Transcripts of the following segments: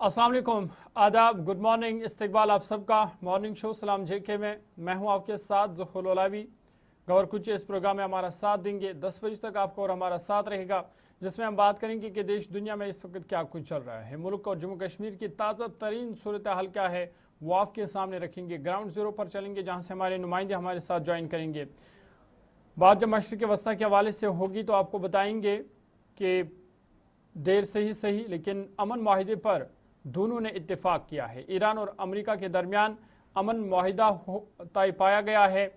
अस्सलाम वालेकुम, आदाब, गुड मॉर्निंग, इस्तकबाल आप सबका मॉर्निंग शो सलाम जेके में। मैं हूं आपके साथ ज़ुहूर ओलावी। गवर कुछ इस प्रोग्राम में हमारा साथ देंगे 10 बजे तक आपको और हमारा साथ रहेगा, जिसमें हम बात करेंगे कि देश दुनिया में इस वक्त क्या कुछ चल रहा है। मुल्क और जम्मू कश्मीर की ताज़ा तरीन सूरत हाल क्या है वो आपके सामने रखेंगे। ग्राउंड ज़ीरो पर चलेंगे जहाँ से हमारे नुमाइंदे हमारे साथ ज्वाइन करेंगे। बात जब मशरिक़ वस्ता के हवाले से होगी तो आपको बताएंगे कि देर से ही सही लेकिन अमन माहिदे पर दोनों ने इत्तेफाक किया है। ईरान और अमेरिका के दरमियान अमन माहिदा तय पाया गया है,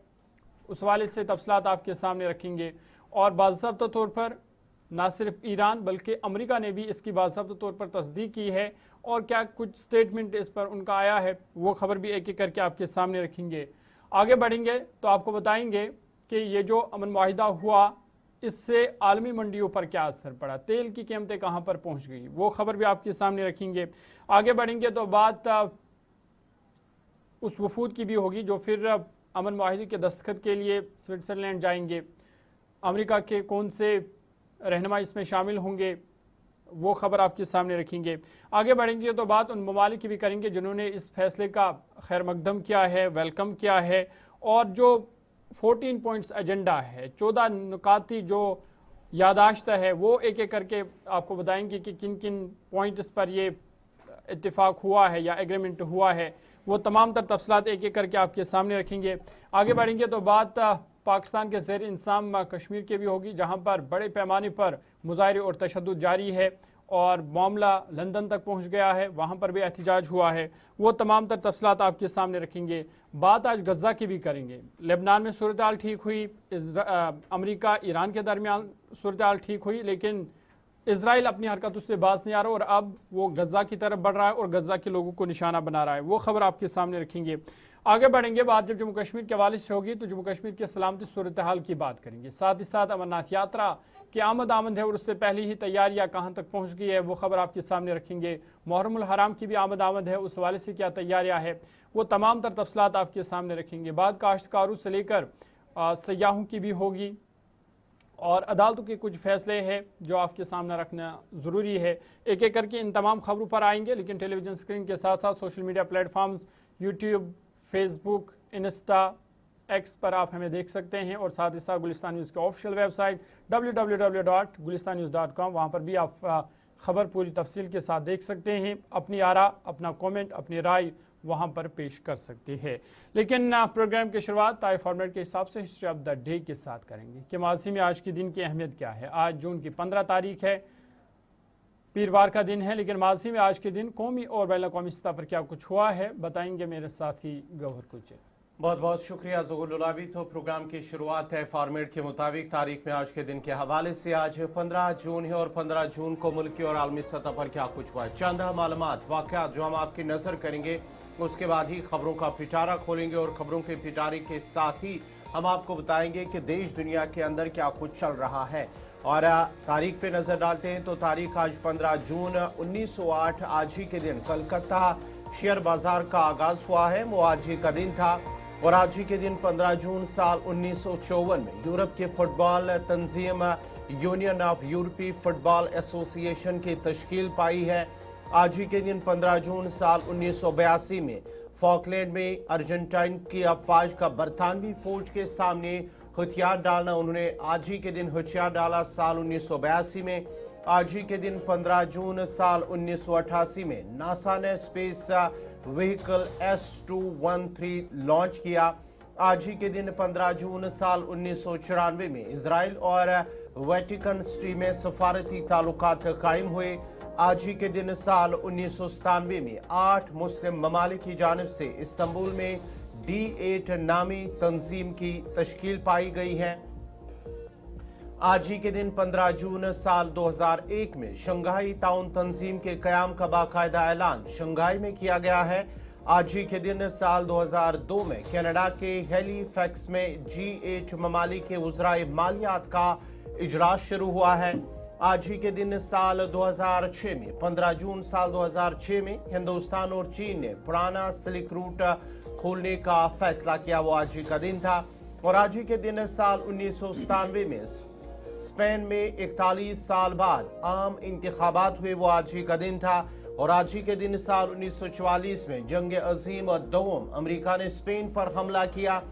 उस वाले से तफसीलात आपके सामने रखेंगे। और बाज़ाब्ता तौर पर ना सिर्फ ईरान बल्कि अमेरिका ने भी इसकी बाज़ाब्ता तौर पर तस्दीक की है और क्या कुछ स्टेटमेंट इस पर उनका आया है वो खबर भी एक एक करके आपके सामने रखेंगे। आगे बढ़ेंगे तो आपको बताएंगे कि ये जो अमन माहिदा हुआ इससे आलमी मंडियों पर क्या असर पड़ा, तेल की कीमतें कहां पर पहुंच गई, वो खबर भी आपके सामने रखेंगे। आगे बढ़ेंगे तो बात उस वफूद की भी होगी जो फिर अमन माहिदे के दस्तखत के लिए स्विट्ज़रलैंड जाएंगे। अमेरिका के कौन से रहनुमा इसमें शामिल होंगे वो खबर आपके सामने रखेंगे। आगे बढ़ेंगे तो बात उन ममालिक की भी करेंगे जिन्होंने इस फैसले का खैर मकदम किया है, वेलकम किया है। और जो 14 पॉइंट्स एजेंडा है, 14 नुकाती जो यादाश्त है वो एक एक करके आपको बताएंगे कि किन किन पॉइंट्स पर ये इत्तेफाक हुआ है या एग्रीमेंट हुआ है, वो तमाम तर तफसीलात एक एक करके आपके सामने रखेंगे। आगे बढ़ेंगे तो बात पाकिस्तान के ज़ेर इंतज़ाम कश्मीर की भी होगी जहाँ पर बड़े पैमाने पर मुजाहरे और तशद्दुद जारी है और मामला लंदन तक पहुँच गया है, वहाँ पर भी एहतजाज हुआ है, वो तमाम तर तफसीलात आपके सामने रखेंगे। बात आज गज़ा की भी करेंगे। लेबनान में सूरत हाल ठीक हुई, अमेरिका ईरान के दरमियान सूरत हाल ठीक हुई, लेकिन इजराइल अपनी हरकतों से बाज नहीं आ रहा और अब वो गज़ा की तरफ बढ़ रहा है और गज़ा के लोगों को निशाना बना रहा है, वो खबर आपके सामने रखेंगे। आगे बढ़ेंगे, बात जब जम्मू कश्मीर के हवाले से होगी तो जम्मू कश्मीर के सलामती सूरत हाल की बात करेंगे। साथ ही साथ अमरनाथ यात्रा की आमद है और उससे पहले ही तैयारियां कहां तक पहुंच गई है वो खबर आपके सामने रखेंगे। मुहर्रमुल हराम की भी आमद है, उस हवाले से क्या तैयारियां है वो तमाम तर तफसीलात आपके सामने रखेंगे। बात काश्तकारों से लेकर सयाहों की भी होगी और अदालतों के कुछ फैसले हैं जो आपके सामने रखना ज़रूरी है। एक एक करके इन तमाम खबरों पर आएंगे, लेकिन टेलीविज़न स्क्रीन के साथ साथ social media platforms YouTube, Facebook, Insta, x पर आप हमें देख सकते हैं और साथ ही साथ गुलिस्तान न्यूज़ की ऑफिशियल वेबसाइट www.gulistannews.com, वहाँ पर भी आप खबर पूरी तफसील के साथ देख सकते हैं। अपनी आरा, अपना कमेंट, अपनी राय वहाँ पर पेश कर सकते हैं। लेकिन प्रोग्राम की शुरुआत ताई फॉर्मेट के हिसाब से हिस्ट्री ऑफ द डे के साथ करेंगे कि माजी में आज के दिन की अहमियत क्या है। आज जून की 15 तारीख है, पीरवार का दिन है, लेकिन माजी में आज के दिन कौमी और बैन अक़वामी सतह पर क्या कुछ हुआ है बताएंगे मेरे साथी गौहर कुचे। बहुत बहुत शुक्रिया ज़ुहूर ओलावी। तो प्रोग्राम की शुरुआत है फॉर्मेट के मुताबिक तारीख में आज के दिन के हवाले से। आज 15 जून है और 15 जून को मुल्की और आलमी सतह पर क्या कुछ हुआ है, चंद मालूमात वाक़यात जो हम आपकी नज़र करेंगे, उसके बाद ही खबरों का पिटारा खोलेंगे और खबरों के पिटारे के साथ ही हम आपको बताएंगे कि देश दुनिया के अंदर क्या कुछ चल रहा है। और तारीख पे नज़र डालते हैं तो तारीख आज 15 जून 1908 आज ही के दिन कलकत्ता शेयर बाजार का आगाज हुआ है, वो आज ही का दिन था। और आज ही के दिन 15 जून साल 1954 में यूरोप के फुटबॉल तंजीम यूनियन ऑफ यूरोपीय फुटबॉल एसोसिएशन की तश्कील पाई है। आज ही के दिन 15 जून साल 1982 में फॉकलैंड में अर्जेंटाइन की अफवाज का बरतानवी फौज के सामने हथियार डालना, उन्होंने आज ही के दिन हथियार डाला साल 1982 में। आज ही के दिन 15 जून साल 1988 में नासा ने स्पेस व्हीकल S213 लॉन्च किया। आज ही के दिन 15 जून साल 1994 में इजराइल और वेटिकन सिटी में सफारती ताल्लुकात कायम हुए। आज ही के दिन साल 1997 में 8 मुस्लिम ममालिक की जानिब से इस्तांबुल में D8 नामी तंजीम की तश्कील पाई गई है। आज ही के दिन 15 जून साल 2001 में शंघाई ताउन तंजीम के क़याम का बाकायदा ऐलान शंघाई में किया गया है। आज ही के दिन साल 2002 में कनाडा के हैलीफैक्स में G8 ममालिक के वज़राए मालियात का इजलास शुरू हुआ है। आज ही के दिन साल 2006 में 15 जून साल 2006 में हिंदुस्तान और चीन ने पुराना सिल्क रूट खोलने का फैसला किया, वो आज ही का दिन था। और आज ही के दिन साल 1997 में स्पेन में 41 साल बाद आम इंतखाबात हुए, वो आज ही का दिन था। और आज ही के दिन साल 1944 में जंग अजीम और दोम अमेरिका ने स्पेन पर हमला किया।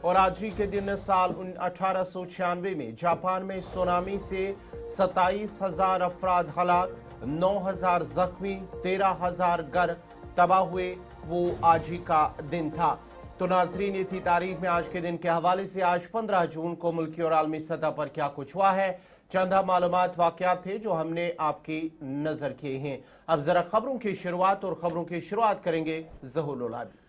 और आज ही के दिन साल 1896 में जापान में सुनामी से 27,000 अफराद हलाक, 9,000 जख्मी, 13,000 घर तबाह हुए। वो आज ही का दिन था। तो नाजरीन, ये थी तारीख में आज के दिन के हवाले से आज 15 जून को मुल्की और आलमी सतह पर क्या कुछ हुआ है। चंदा मालूमात वाकयात थे जो हमने आपकी नजर किए हैं। अब जरा खबरों की शुरुआत करेंगे ज़हूर लुलाबी।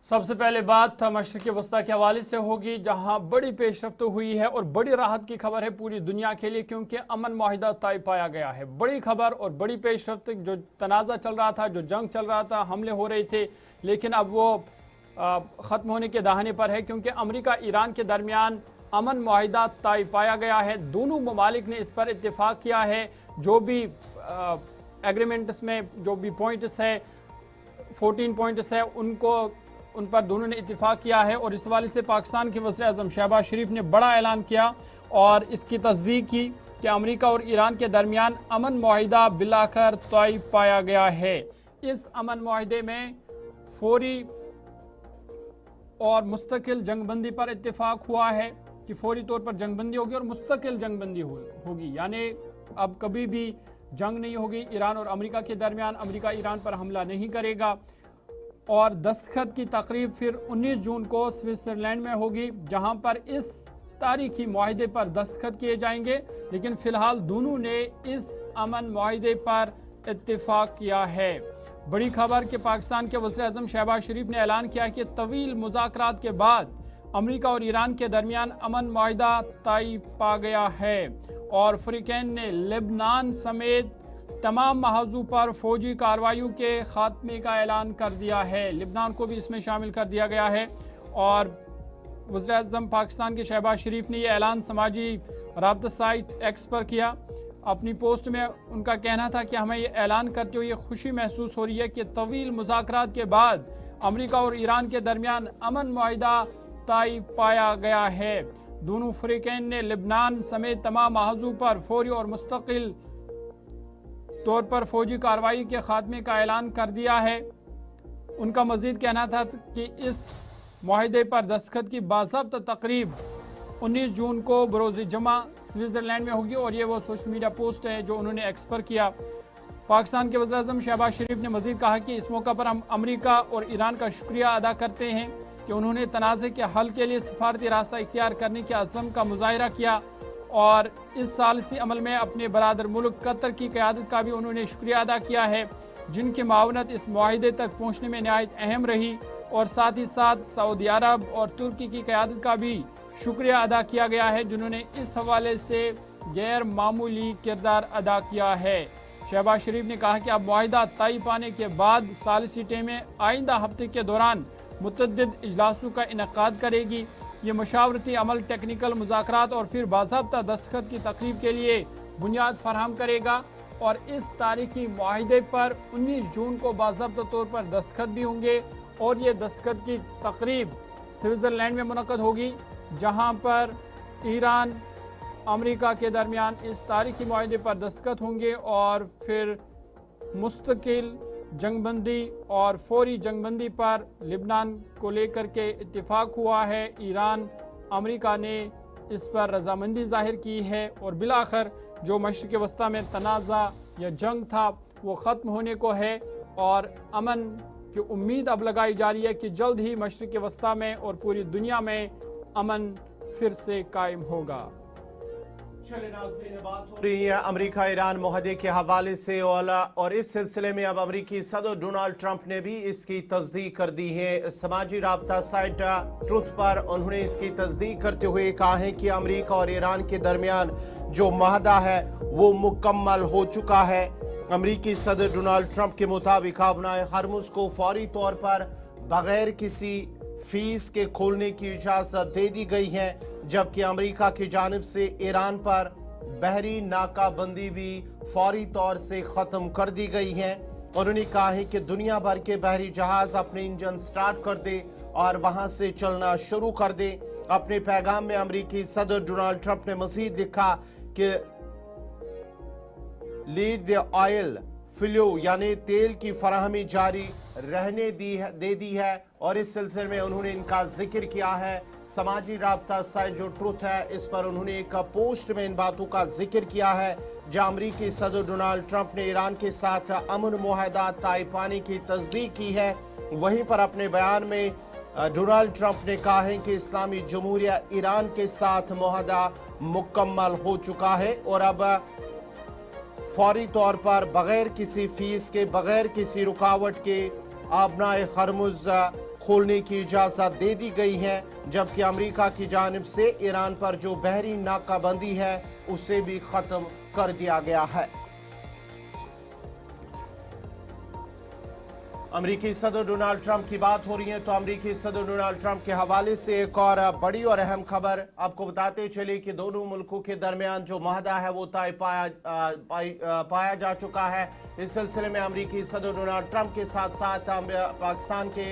सबसे पहले बात मशरिक़ वस्ता के हवाले से होगी, जहां बड़ी पेशरफ्त हुई है और बड़ी राहत की खबर है पूरी दुनिया के लिए, क्योंकि अमन माहिदा तय पाया गया है। बड़ी खबर और बड़ी पेशरफ्त। जो तनाज़ा चल रहा था, जो जंग चल रहा था, हमले हो रहे थे, लेकिन अब वो ख़त्म होने के दाहिने पर है, क्योंकि अमेरिका ईरान के दरमियान अमन माहिदा तय पाया गया है। दोनों ममालिक ने इस पर इत्तेफाक किया है। जो भी एग्रीमेंट्स में जो भी पॉइंट्स है, 14 पॉइंट्स है, उन पर दोनों ने इत्तेफाक किया है। और इस हवाले से पाकिस्तान के वज़ीर आज़म शहबाज शरीफ ने बड़ा ऐलान किया और इसकी तस्दीक की कि अमेरिका और ईरान के दरमियान अमन माहिदा बिलाकर तय पाया गया है। इस अमन माहिदे में फौरी और मुस्तकिल जंगबंदी पर इत्तेफाक हुआ है कि फौरी तौर पर जंगबंदी होगी और मुस्तकिल जंगबंदी होगी, यानी अब कभी भी जंग नहीं होगी ईरान और अमेरिका के दरमियान। अमेरिका ईरान पर हमला नहीं करेगा। और दस्तखत की तकरीब फिर 19 जून को स्विट्ज़रलैंड में होगी, जहां पर इस तारीखी माहिदे पर दस्तखत किए जाएंगे। लेकिन फिलहाल दोनों ने इस अमन माहिदे पर इत्तेफाक किया है। बड़ी खबर कि पाकिस्तान के वज़ीर आज़म शहबाज शरीफ ने ऐलान किया कि तवील मुज़ाकरात के बाद अमेरिका और ईरान के दरमियान अमन माहिदा तय पा गया है। और फ़रीक़ैन ने लेबनान समेत तमाम महाज़ों पर फौजी कार्रवाइयों के खात्मे का ऐलान कर दिया है। लेबनान को भी इसमें शामिल कर दिया गया है। और वज़ीर आज़म पाकिस्तान के शहबाज शरीफ ने यह ऐलान समाजी राब्ता साइट एक्स पर किया। अपनी पोस्ट में उनका कहना था कि हमें ये ऐलान करते हुए खुशी महसूस हो रही है कि तवील मुज़ाकरात के बाद अमेरिका और ईरान के दरमियान अमन माहिदा तय पाया गया है। दोनों फ़रीक़ैन ने लेबनान समेत तमाम महाज़ों पर फौरी और मुस्तकिल तौर पर फौजी कार्रवाई के खात्मे का ऐलान कर दिया है। उनका मज़ीद कहना था कि इस माहिदे पर दस्तखत की बाज़ाब्ता तकरीब 19 जून को बरोज़ जमा स्विट्ज़रलैंड में होगी। और ये वो सोशल मीडिया पोस्ट है जो उन्होंने एक्स पर किया। पाकिस्तान के वज़ीर आज़म शहबाज शरीफ ने मज़ीद कहा कि इस मौका पर हम अमेरिका और ईरान का शुक्रिया अदा करते हैं कि उन्होंने तनाज़े के हल के लिए सफारती रास्ता इख्तियार करने के अज़्म का मुज़ाहिरा किया। और इस सालसी अमल में अपने बरादर मुल्क कतर की क़यादत का भी उन्होंने शुक्रिया अदा किया है, जिनकी मावनत इस माहिदे तक पहुँचने में नहायत अहम रही। और साथ ही साथ सऊदी अरब और तुर्की की क़यादत का भी शुक्रिया अदा किया गया है, जिन्होंने इस हवाले से गैर मामूली किरदार अदा किया है। शहबाज शरीफ ने कहा कि अब माहिदा तय पाने के बाद सालिसी टीमें आइंदा हफ्ते के दौरान मुतअद्दिद इजलासों का इनेकाद करेगी। ये मशावरती अमल टेक्निकल मुज़ाकरात और फिर बाज़ाब्ता दस्तखत की तकरीब के लिए बुनियाद फराहम करेगा। और इस तारीखी माहिदे पर 19 जून को बाज़ाब्ता तौर पर दस्तखत भी होंगे। और ये दस्तखत की तकरीब स्विट्ज़रलैंड में मुनक़द होगी, जहाँ पर ईरान अमेरिका के दरमियान इस तारीखी माहिदे पर दस्तखत होंगे। और फिर मुस्तकिल जंगबंदी और फौरी जंगबंदी पर लिबनान को लेकर के इत्तेफाक हुआ है। ईरान अमेरिका ने इस पर रजामंदी जाहिर की है। और बिलाखिर जो मशरिक़ वस्ता में तनाज़ा या जंग था वो ख़त्म होने को है। और अमन की उम्मीद अब लगाई जा रही है कि जल्द ही मशरिक़ वस्ता में और पूरी दुनिया में अमन फिर से कायम होगा। बात हो रही है अमेरिका ईरान मुआहदे के हवाले से और इस सिलसिले में अब अमेरिकी सदर डोनाल्ड ट्रंप ने भी इसकी तस्दीक कर दी है। समाजी राब्ता साइट ट्रुथ पर उन्होंने इसकी तस्दीक करते हुए कहा है कि अमेरिका और ईरान के दरमियान जो मुआहदा है वो मुकम्मल हो चुका है। अमेरिकी सदर डोनाल्ड ट्रंप के मुताबिक आबनाए हरमुज को फौरी तौर पर बगैर किसी फीस के खोलने की इजाजत दे दी गई है, जबकि अमेरिका की जानिब से ईरान पर बहरी नाकाबंदी भी फौरी तौर से ख़त्म कर दी गई है। उन्होंने कहा है कि दुनिया भर के बहरी जहाज अपने इंजन स्टार्ट कर दे और वहां से चलना शुरू कर दे। अपने पैगाम में अमेरिकी सदर डोनाल्ड ट्रंप ने मजीद लिखा कि लीड द ऑयल फ्लू यानी तेल की फराहमी जारी रहने दे दी है और इस सिलसिले में उन्होंने इनका जिक्र किया है। समाजी राब्ता साइट जो ट्रुथ है इस पर उन्होंने एक पोस्ट में इन बातों का जिक्र किया है, जहां अमरीकी सदर डोनाल्ड ट्रंप ने ईरान के साथ अमन मुआहदा तय पाने की तस्दीक की है। वहीं पर अपने बयान में डोनाल्ड ट्रंप ने कहा है कि इस्लामी जमहूरिया ईरान के साथ मुआहदा मुकम्मल हो चुका है और अब फौरी तौर पर बगैर किसी फीस के, बगैर किसी रुकावट के आबनाए हरमुज खोलने की इजाज़त दे दी गई है, जबकि अमेरिका की जानिब से ईरान पर जो बहरी नाकाबंदी है उसे भी ख़त्म कर दिया गया है। अमेरिकी सदर डोनाल्ड ट्रंप की बात हो रही है तो अमेरिकी सदर डोनाल्ड ट्रंप के हवाले से एक और बड़ी और अहम खबर आपको बताते चले कि दोनों मुल्कों के दरमियान जो मुआहदा है वो तय पाया जा चुका है। इस सिलसिले में अमेरिकी सदर डोनाल्ड ट्रंप के साथ साथ पाकिस्तान के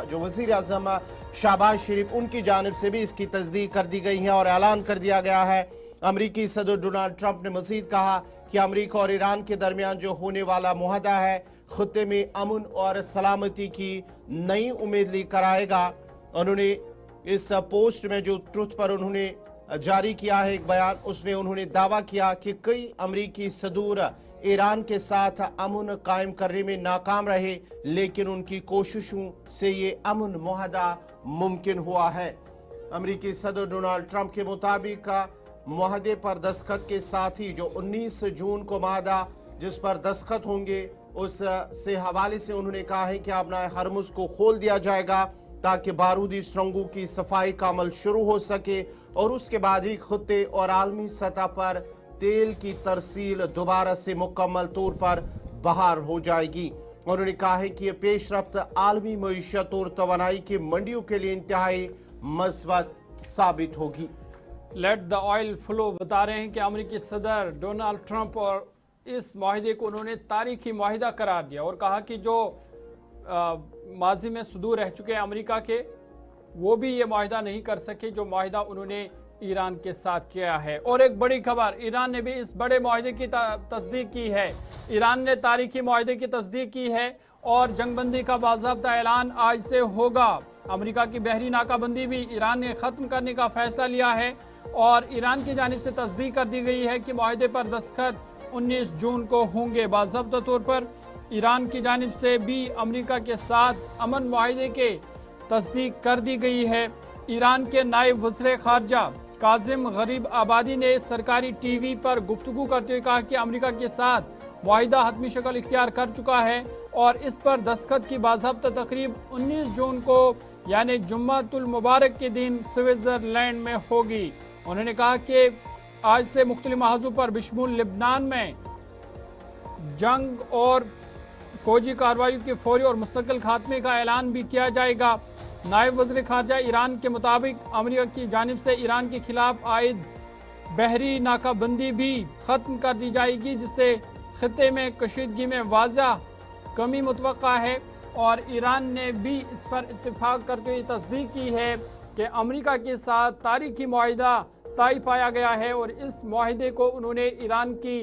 जो वज़ीर आज़म शहबाज शरीफ उनकी जानिब से भी इसकी तस्दीक कर दी गई है और ऐलान कर दिया गया है। अमेरिकी सदर डोनाल्ड ट्रंप ने मज़ीद कहा कि अमेरिका और ईरान के दरमियान जो होने वाला मुआहदा है खत्ते में अमन और सलामती की नई उम्मीद लेकर आएगा। उन्होंने इस पोस्ट में जो ट्रुथ पर उन्होंने जारी किया है एक बयान, उसमें उन्होंने दावा किया कि कई अमरीकी सदूर ईरान के साथ अमन कायम करने में नाकाम रहे, लेकिन उनकी कोशिशों से ये अमन मुआहदा मुमकिन हुआ है। अमरीकी सदर डोनाल्ड ट्रंप के मुताबिक मुआहदे पर दस्तखत के साथ ही जो 19 जून को मुआहदा जिस पर दस्तखत होंगे उस से हवाले से उन्होंने कहा है कि अपना हरमुज को खोल दिया जाएगा ताकि बारूदी सुरंगों की सफाई का अमल शुरू हो सके और उसके बाद ही खत्ते और आलमी सतह पर तेल की तरसील दोबारा से मुकम्मल तौर पर बहाल हो जाएगी। उन्होंने कहा है कि यह पेशरफ्त आलमी मईशत और तवानाई की मंडियों के लिए इंतहाई मस्बत साबित होगी। लेट द ऑयल फ्लो बता रहे हैं कि अमेरिकी सदर डोनाल्ड ट्रंप और इस माहिदे को उन्होंने तारीखी माहिदा करार दिया और कहा कि जो माजी में सुदूर रह चुके हैं अमेरिका के, वो भी ये माहिदा नहीं कर सके जो माहिदा उन्होंने ईरान के साथ किया है। और एक बड़ी खबर, ईरान ने भी इस बड़े माहिदे की तस्दीक की है। ईरान ने तारीखी माहिदे की तस्दीक की है और जंगबंदी का बाज़ाब्ता ऐलान आज से होगा। अमेरिका की बहरी नाकाबंदी भी ईरान ने ख़त्म करने का फैसला लिया है और ईरान की जानिब से तस्दीक कर दी गई है कि माहिदे पर दस्तखत 19 जून को होंगे। बाज़ाब्ता तौर पर ईरान की जानिब से भी अमेरिका के साथ अमन मुआहदे के तस्दीक कर दी गई है। ईरान के नायब वज़ीर ख़ारजा काज़िम गरीब आबादी ने सरकारी टीवी पर गुफ्तगू करते हुए कहा कि अमेरिका के साथ मुआहिदा हतमी शक्ल इख्तियार कर चुका है और इस पर दस्तखत की बाज़ाब्ता तकरीब 19 जून को यानी जुम्मतुल मुबारक के दिन स्विट्ज़रलैंड में होगी। उन्होंने कहा कि आज से मुख्तलिफ महाजों पर बिशमुल लिबनान में जंग और फौजी कार्रवाई के फौरी और मुस्तकिल खात्मे का ऐलान भी किया जाएगा। नायब वज़ीर ख़ारजा ईरान के मुताबिक अमेरिका की जानिब से ईरान के खिलाफ आयद बहरी नाकाबंदी भी ख़त्म कर दी जाएगी, जिससे खित्ते में कशीदगी में वाज़ह कमी मुतवक्का है और ईरान ने भी इस पर इत्तेफाक करते हुए तस्दीक की है कि अमेरिका के साथ तारीखी मुआहिदा तय पाया गया है और इस मुआहिदे को उन्होंने ईरान की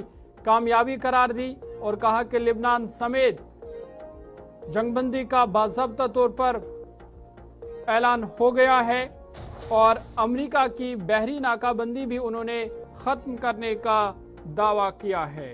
कामयाबी करार दी और कहा कि लिबनान समेत जंगबंदी का बाज़ाब्ता तौर पर ऐलान हो गया है और अमेरिका की बहरी नाकाबंदी भी उन्होंने ख़त्म करने का दावा किया है।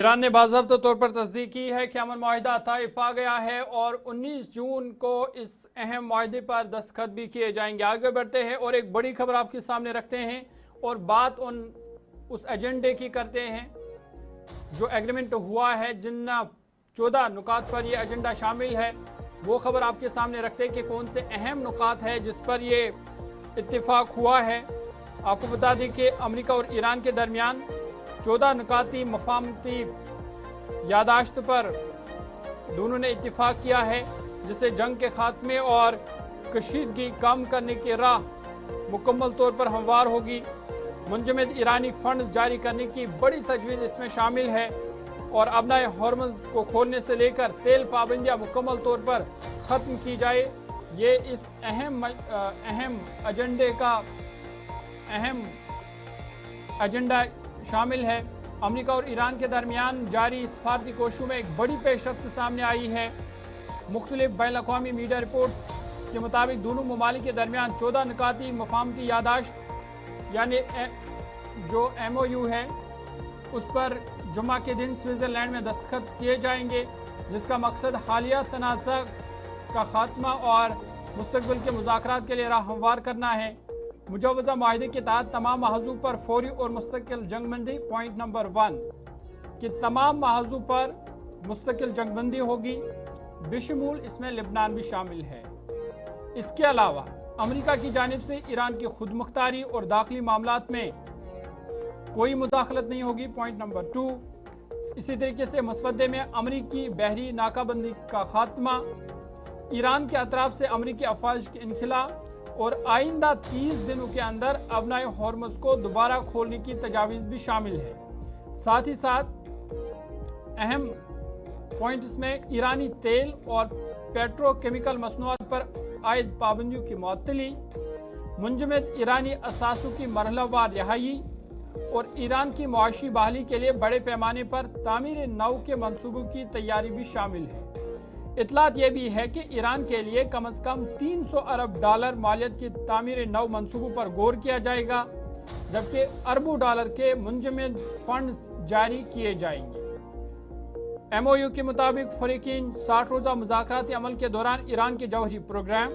ईरान ने बाज़ाब्ता तौर पर तस्दीक की है कि अमन मुआहिदा तय पा गया है और 19 जून को इस अहम मुआहिदे पर दस्तखत भी किए जाएंगे। आगे बढ़ते हैं और एक बड़ी खबर आपके सामने रखते हैं और बात उस एजेंडे की करते हैं जो एग्रीमेंट हुआ है जिन 14 नुकात पर यह एजेंडा शामिल है। वो खबर आपके सामने रखते हैं कि कौन से अहम नुकात है जिस पर ये इत्तेफाक हुआ है। आपको बता दें कि अमेरिका और ईरान के दरमियान 14 नुकाती मफाहमती यादाश्त पर दोनों ने इत्तेफाक किया है, जिससे जंग के खात्मे और कशीदगी कम करने की राह मुकम्मल तौर पर हमवार होगी। मुंजमद ईरानी फंड जारी करने की बड़ी तजवीज़ इसमें शामिल है और अबनाए हॉर्मज को खोलने से लेकर तेल पाबंदियाँ मुकम्मल तौर पर ख़त्म की जाए। ये इस अहम एजेंडे का अहम एजेंडा शामिल है। अमेरिका और ईरान के दरमियान जारी सफारती कोशिशों में एक बड़ी पेशरफ्त सामने आई है। मुख्तलिफ बैनुल-अक़वामी मीडिया रिपोर्ट्स के मुताबिक दोनों ममालिक के दरमियान 14 नुकाती मफाहमती यादाश्त यानी जो MOU है उस पर जुमा के दिन स्विट्ज़रलैंड में दस्तखत किए जाएंगे, जिसका मकसद हालिया तनाज़ा का खात्मा और मुस्तक़बिल के मुज़ाकरात के लिए राह हमवार करना है। मुजव्वज़ा माहिदे के तहत तमाम महाज़ों पर फौरी और मुस्तकिल जंगबंदी। पॉइंट नंबर 1 कि तमाम महाज़ों पर मुस्तकिल जंगबंदी होगी, बेशमूल इसमें लेबनान भी शामिल है। इसके अलावा अमेरिका की जानिब से ईरान की खुद मुख्तारी और दाखिली मामलात में कोई मुदाखलत नहीं होगी। पॉइंट नंबर 2 इसी तरीके से मसवदे में अमेरिकी बहरी नाकाबंदी का खात्मा, ईरान के अतराफ से अमेरिकी अफवाज के इनखिला और आइंदा 30 दिनों के अंदर अबनाए हॉर्मज को दोबारा खोलने की तजावीज़ भी शामिल है। साथ ही साथ अहम पॉइंट्स में ईरानी तेल और पेट्रोकेमिकल मसनूआत पर आयद पाबंदियों की मुअत्तली, मुंजमद ईरानी असासों की मरहलावार रिहाई और ईरान की मुआशी बहाली के लिए बड़े पैमाने पर तामीर नौ के मंसूबों की तैयारी भी शामिल है। इतलात यह भी है कि ईरान के लिए कम अज़ कम $300 अरब मालियत की तामीर नौ मंसूबों पर गौर किया जाएगा, जबकि अरबों डॉलर के मुंजमद फंड्स जारी किए जाएंगे। MOU के मुताबिक फरीकीन 60 रोज़ा मुज़ाकराती अमल के दौरान ईरान के जौहरी प्रोग्राम,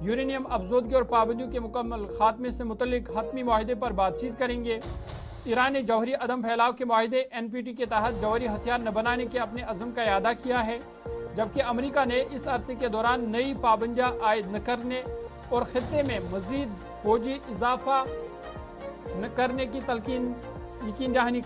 यूरेनियम अफजोदगी और पाबंदियों के मुकम्मल खात्मे से मुतल्लिक हतमी माहिदे पर बातचीत करेंगे। ईरान ने जौहरी अदम फैलाव के माहिदे NPT के तहत जौहरी हथियार न बनाने के अपने अज़म का इआदा किया है, जबकि अमेरिका ने इस अरसे के दौरान नई पाबंदियाँ आयद न करने और खित्ते में मज़ीद फौजी इजाफा न करने की तलकीन यकीन दहानी।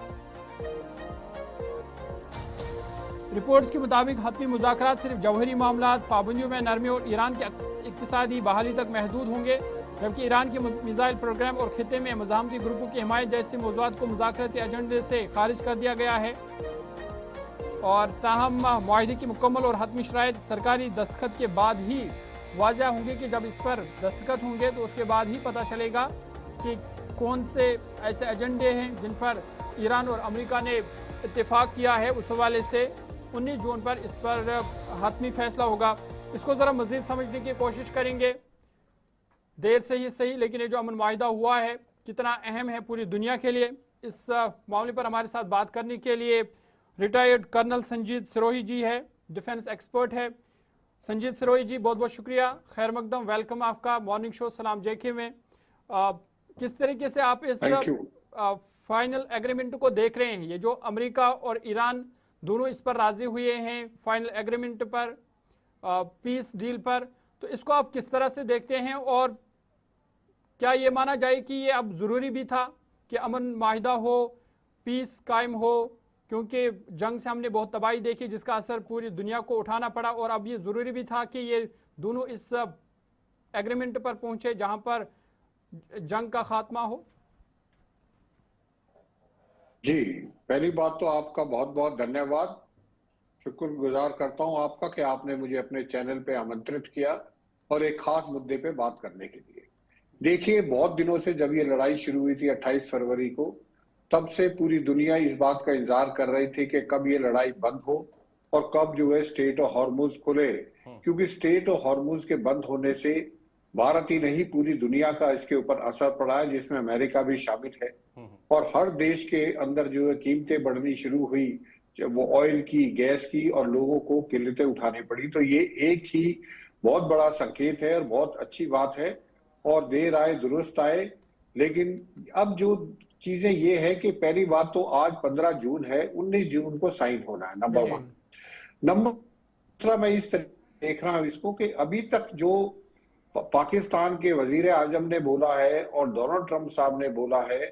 रिपोर्ट्स के मुताबिक हतमी मुज़ाकरात सिर्फ जौहरी मामलात, पाबंदियों में नरमी और ईरान के इक़्तिसादी बहाली तक महदूद होंगे, जबकि ईरान के मिसाइल प्रोग्राम और खित्ते में मज़ाहमती ग्रुपों की हिमायत जैसे मौज़ूआत को मुज़ाकराती एजेंडे से खारिज कर दिया गया है। और ताहम मुआहिदे की मुकम्मल और हतमी शराइत सरकारी दस्तखत के बाद ही वाज़ह होंगे कि जब इस पर दस्तखत होंगे तो उसके बाद ही पता चलेगा कि कौन से ऐसे एजेंडे हैं जिन पर ईरान और अमेरिका ने इत्तेफाक किया है। उस हवाले से 19 जून पर इस पर हतमी फैसला होगा। इसको ज़रा मज़ीद समझने की कोशिश करेंगे, देर से ही सही, लेकिन ये जो अमन माहिदा हुआ है कितना अहम है पूरी दुनिया के लिए। इस मामले पर हमारे साथ बात करने के लिए रिटायर्ड कर्नल संजीद सिरोही जी है, डिफेंस एक्सपर्ट है। संजीद सिरोही जी, बहुत बहुत शुक्रिया, खैर मकदम, वेलकम आपका मॉर्निंग शो सलाम JK में। किस तरीके से आप इस फाइनल एग्रीमेंट को देख रहे हैं? ये जो अमेरिका और ईरान दोनों इस पर राजी हुए हैं फाइनल एग्रीमेंट पर, पीस डील पर, तो इसको आप किस तरह से देखते हैं और क्या ये माना जाए कि ये अब ज़रूरी भी था कि अमन माहिदा हो, पीस कायम हो, क्योंकि जंग से हमने बहुत तबाही देखी जिसका असर पूरी दुनिया को उठाना पड़ा, और अब ये ज़रूरी भी था कि ये दोनों इस एग्रीमेंट पर पहुंचे जहां पर जंग का खात्मा हो? जी, पहली बात तो आपका बहुत बहुत धन्यवाद, शुक्रगुजार करता हूं आपका कि आपने मुझे अपने चैनल पे आमंत्रित किया और एक खास मुद्दे पे बात करने के लिए। देखिए, बहुत दिनों से जब ये लड़ाई शुरू हुई थी 28 फरवरी को, तब से पूरी दुनिया इस बात का इंतजार कर रही थी कि कब ये लड़ाई बंद हो और कब जो है स्ट्रेट ऑफ हॉर्मुज खुले, क्योंकि स्ट्रेट ऑफ हॉर्मुज के बंद होने से भारत ही नहीं पूरी दुनिया का इसके ऊपर असर पड़ा है, जिसमें अमेरिका भी शामिल है। और हर देश के अंदर जो है कीमतें बढ़नी शुरू हुई, जब वो ऑयल की, गैस की, और लोगों को किल्लतें उठानी पड़ी। तो ये एक ही बहुत बड़ा संकेत है और बहुत अच्छी बात है, और देर आए दुरुस्त आए। लेकिन अब जो चीजें ये है कि पहली बात तो आज 15 जून है, 19 जून को साइन होना है, नंबर 1। नंबर दूसरा, मैं इस तरह देख रहा हूं इसको कि अभी तक जो पाकिस्तान के वजीर आजम ने बोला है और डोनाल्ड ट्रंप साहब ने बोला है,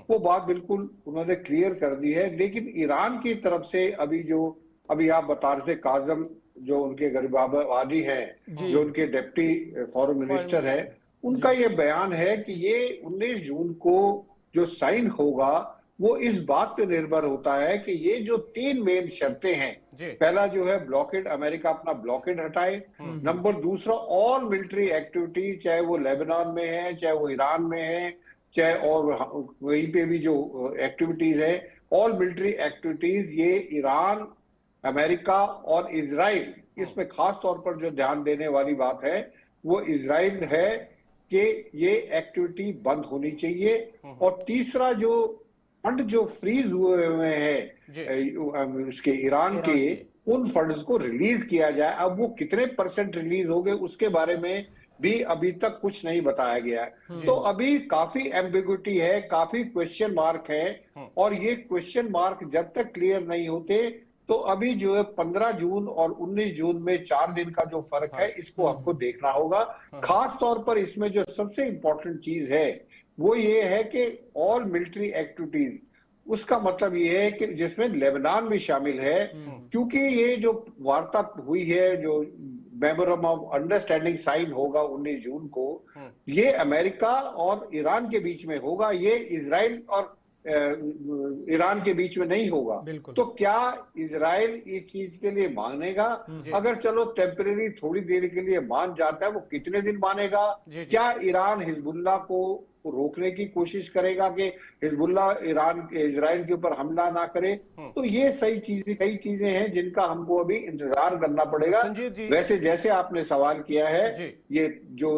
वो बात बिल्कुल उन्होंने क्लियर कर दी है। लेकिन ईरान की तरफ से अभी आप बता रहे थे, काजम जो उनके गरीबाबादी हैं, जो उनके डिप्टी फॉरेन मिनिस्टर है, उनका ये बयान है कि ये 19 जून को जो साइन होगा वो इस बात पे निर्भर होता है कि ये जो 3 मेन शर्तें हैं, पहला जो है ब्लॉकेड, अमेरिका अपना ब्लॉकेड हटाए। नंबर दूसरा, ऑल मिलिट्री एक्टिविटी, चाहे वो लेबनान में है, चाहे वो ईरान में है, चाहे और वहीं पे भी जो एक्टिविटीज है, ऑल मिलिट्री एक्टिविटीज, ये ईरान, अमेरिका और इजराइल, इसमें खास तौर पर जो ध्यान देने वाली बात है वो इजराइल है कि ये एक्टिविटी बंद होनी चाहिए। और तीसरा, जो फंड जो फ्रीज हुए हैं उसके ईरान के, उन फंड्स को रिलीज किया जाए। अब वो कितने % रिलीज हो गए उसके बारे में भी अभी तक कुछ नहीं बताया गया है। तो अभी काफी एम्बिग्युइटी है, काफी क्वेश्चन मार्क है, और ये क्वेश्चन मार्क जब तक क्लियर नहीं होते तो अभी जो है 15 जून और 19 जून में 4 दिन का जो फर्क है, इसको आपको देखना होगा। खास तौर पर इसमें जो सबसे इंपॉर्टेंट चीज है वो ये है कि ऑल मिलिट्री एक्टिविटीज, उसका मतलब ये है कि जिसमें लेबनान भी शामिल है, क्योंकि ये जो वार्ता हुई है, जो मेमोरेंडम ऑफ अंडरस्टैंडिंग साइन होगा 19 जून को, ये अमेरिका और ईरान के बीच में होगा, ये इजराइल और ईरान के बीच में नहीं होगा। तो क्या इजराइल इस चीज के लिए मानेगा? अगर चलो टेम्परेरी थोड़ी देर के लिए मान जाता है, वो कितने दिन मानेगा? क्या ईरान हिजबुल्लाह को रोकने की कोशिश करेगा कि हिजबुल्लाह इजराइल के ऊपर हमला ना करे? तो ये कई चीजें हैं जिनका हमको अभी इंतजार करना पड़ेगा। वैसे जैसे आपने सवाल किया है, ये जो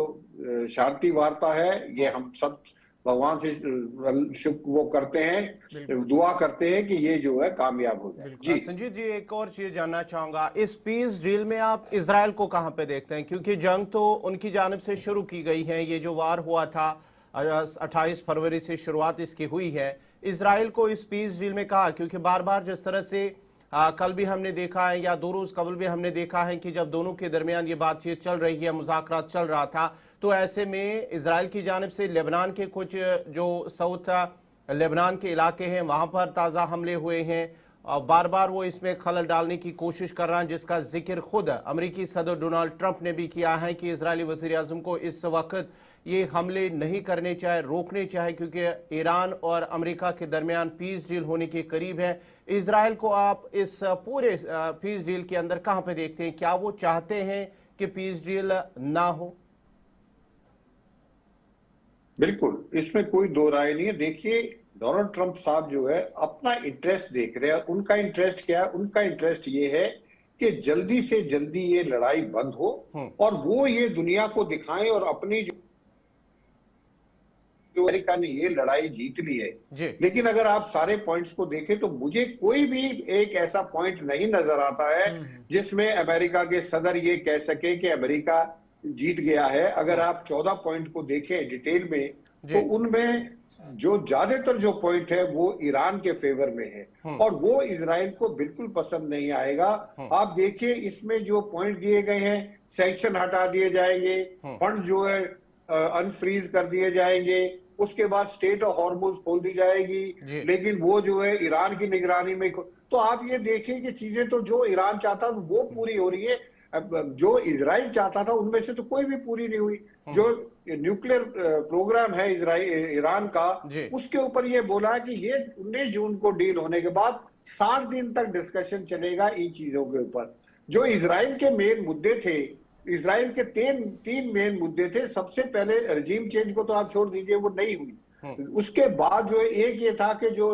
शांति वार्ता है, ये हम सब भगवान से वो करते हैं, दुआ करते हैं कि ये जो है कामयाब हो जाए। जी संजीत जी, एक और चीज जानना चाहूंगा, इस पीस डील में आप इजराइल को कहां पे देखते हैं? क्योंकि जंग तो उनकी जानिब से शुरू की गई है, ये जो वार हुआ था 28 फरवरी से शुरुआत इसकी हुई है। इजराइल को इस पीस डील में कहा, क्योंकि बार बार जिस तरह से कल भी हमने देखा है या 2 रोज कबल भी हमने देखा है कि जब दोनों के दरमियान ये बातचीत चल रही है, मुज़ाकरात चल रहा था, तो ऐसे में इजराइल की जानिब से लेबनान के कुछ जो साउथ लेबनान के इलाके हैं वहां पर ताज़ा हमले हुए हैं, और बार बार वो इसमें खलल डालने की कोशिश कर रहा है, जिसका जिक्र खुद अमेरिकी सदर डोनाल्ड ट्रंप ने भी किया है कि इजरायली वज़ीर आज़म को इस वक्त ये हमले नहीं करने चाहिए, रोकने चाहिए, क्योंकि ईरान और अमेरिका के दरमियान पीस डील होने के करीब है। इजराइल को आप इस पूरे पीस डील के अंदर कहां पे देखते हैं? क्या वो चाहते हैं कि पीस डील ना हो? बिल्कुल, इसमें कोई दो राय नहीं है। देखिए, डोनाल्ड ट्रंप साहब जो है अपना इंटरेस्ट देख रहे हैं। उनका इंटरेस्ट क्या है? उनका इंटरेस्ट ये है कि जल्दी से जल्दी ये लड़ाई बंद हो और वो ये दुनिया को दिखाएं और अपनी जो अमेरिका ने ये लड़ाई जीत ली है। लेकिन अगर आप सारे पॉइंट्स को देखें तो मुझे कोई भी एक ऐसा पॉइंट नहीं नजर आता है जिसमें अमेरिका के सदर ये कह सके कि अमेरिका जीत गया है। अगर आप 14 पॉइंट को देखें डिटेल में तो उनमें जो ज्यादातर जो पॉइंट है वो ईरान के फेवर में है और वो इजराइल को बिल्कुल पसंद नहीं आएगा। आप देखिए, इसमें जो पॉइंट दिए गए हैं, सैंक्शन हटा दिए जाएंगे, फंड जो है अनफ्रीज कर दिए जाएंगे, उसके बाद स्टेट ऑफ हॉर्मुज खोल दी जाएगी, लेकिन वो जो है ईरान की निगरानी में। तो आप ये देखिए कि चीजें तो जो ईरान चाहता था वो पूरी हो रही है, जो इजराइल चाहता था उनमें से तो कोई भी पूरी नहीं हुई। जो न्यूक्लियर प्रोग्राम है ईरान का, उसके ऊपर ये बोला कि ये 19 जून को डील होने के बाद 60 दिन तक डिस्कशन चलेगा इन चीजों के ऊपर। जो इजराइल के मेन मुद्दे थे, इजराइल के तीन मेन मुद्दे थे। सबसे पहले रजीम चेंज को तो आप छोड़ दीजिए, वो नहीं हुई। उसके बाद जो एक ये था कि जो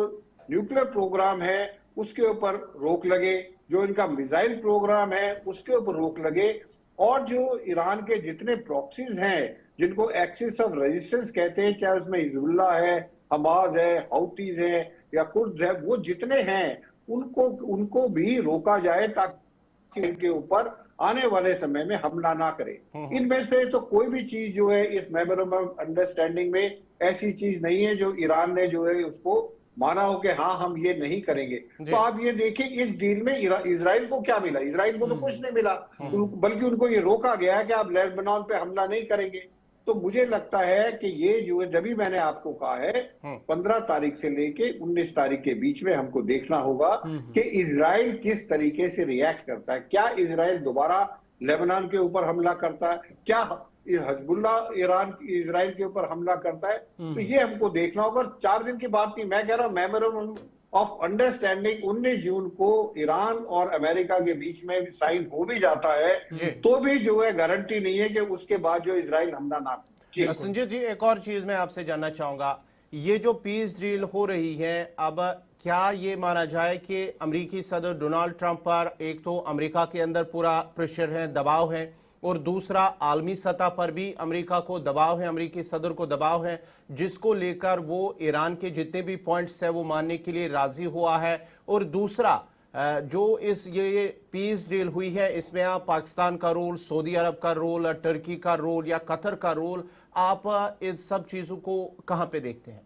न्यूक्लियर प्रोग्राम है उसके ऊपर रोक लगे, जो इनका मिसाइल प्रोग्राम है उसके ऊपर रोक लगे, और जो ईरान के जितने प्रॉक्सीज हैं जिनको एक्सिस ऑफ रेजिस्टेंस कहते हैं, चाहे उसमें हिजबुल्लाह है, हमास है, हौतीज है या कुर्द है, वो जितने हैं उनको भी रोका जाए ताकि इनके ऊपर आने वाले समय में हमला ना करे। इनमें से तो कोई भी चीज जो है इस मेमोरेंडम ऑफ अंडरस्टैंडिंग में ऐसी चीज नहीं है जो ईरान ने जो है उसको माना हो कि हाँ हम ये नहीं करेंगे, तो आप ये देखिए इस डील में इजराइल को क्या मिला? इजराइल को तो कुछ नहीं मिला, बल्कि उनको ये रोका गया है कि आप लेबनान पे हमला नहीं करेंगे। तो मुझे लगता है कि ये जो है, जब भी मैंने आपको कहा है 15 तारीख से लेके 19 तारीख के बीच में हमको देखना होगा कि इजराइल किस तरीके से रिएक्ट करता है। क्या इजराइल दोबारा लेबनान के ऊपर हमला करता है? क्या हिजबुल्ला ईरान इजराइल के ऊपर हमला करता है? तो ये हमको देखना होगा। 4 दिन की बात नहीं, मैं कह रहा हूं मेमोरेंडम ऑफ अंडरस्टैंडिंग 19 जून को ईरान और अमेरिका के बीच में साइन हो भी जाता है, तो भी जो है गारंटी नहीं है कि उसके बाद जो इजराइल हमला ना करे। संजीव जी, एक और चीज मैं आपसे जानना चाहूंगा, ये जो पीस डील हो रही है, अब क्या ये माना जाए कि अमेरिकी सदर डोनाल्ड ट्रंप पर एक तो अमेरिका के अंदर पूरा प्रेशर है, दबाव है, और दूसरा आलमी सतह पर भी अमेरिका को दबाव है, अमेरिकी सदर को दबाव है, जिसको लेकर वो ईरान के जितने भी पॉइंट्स है वो मानने के लिए राजी हुआ है। और दूसरा जो ये पीस डील हुई है, इसमें आप पाकिस्तान का रोल, सऊदी अरब का रोल, टर्की का रोल या कतर का रोल, आप इन सब चीजों को कहां पे देखते हैं?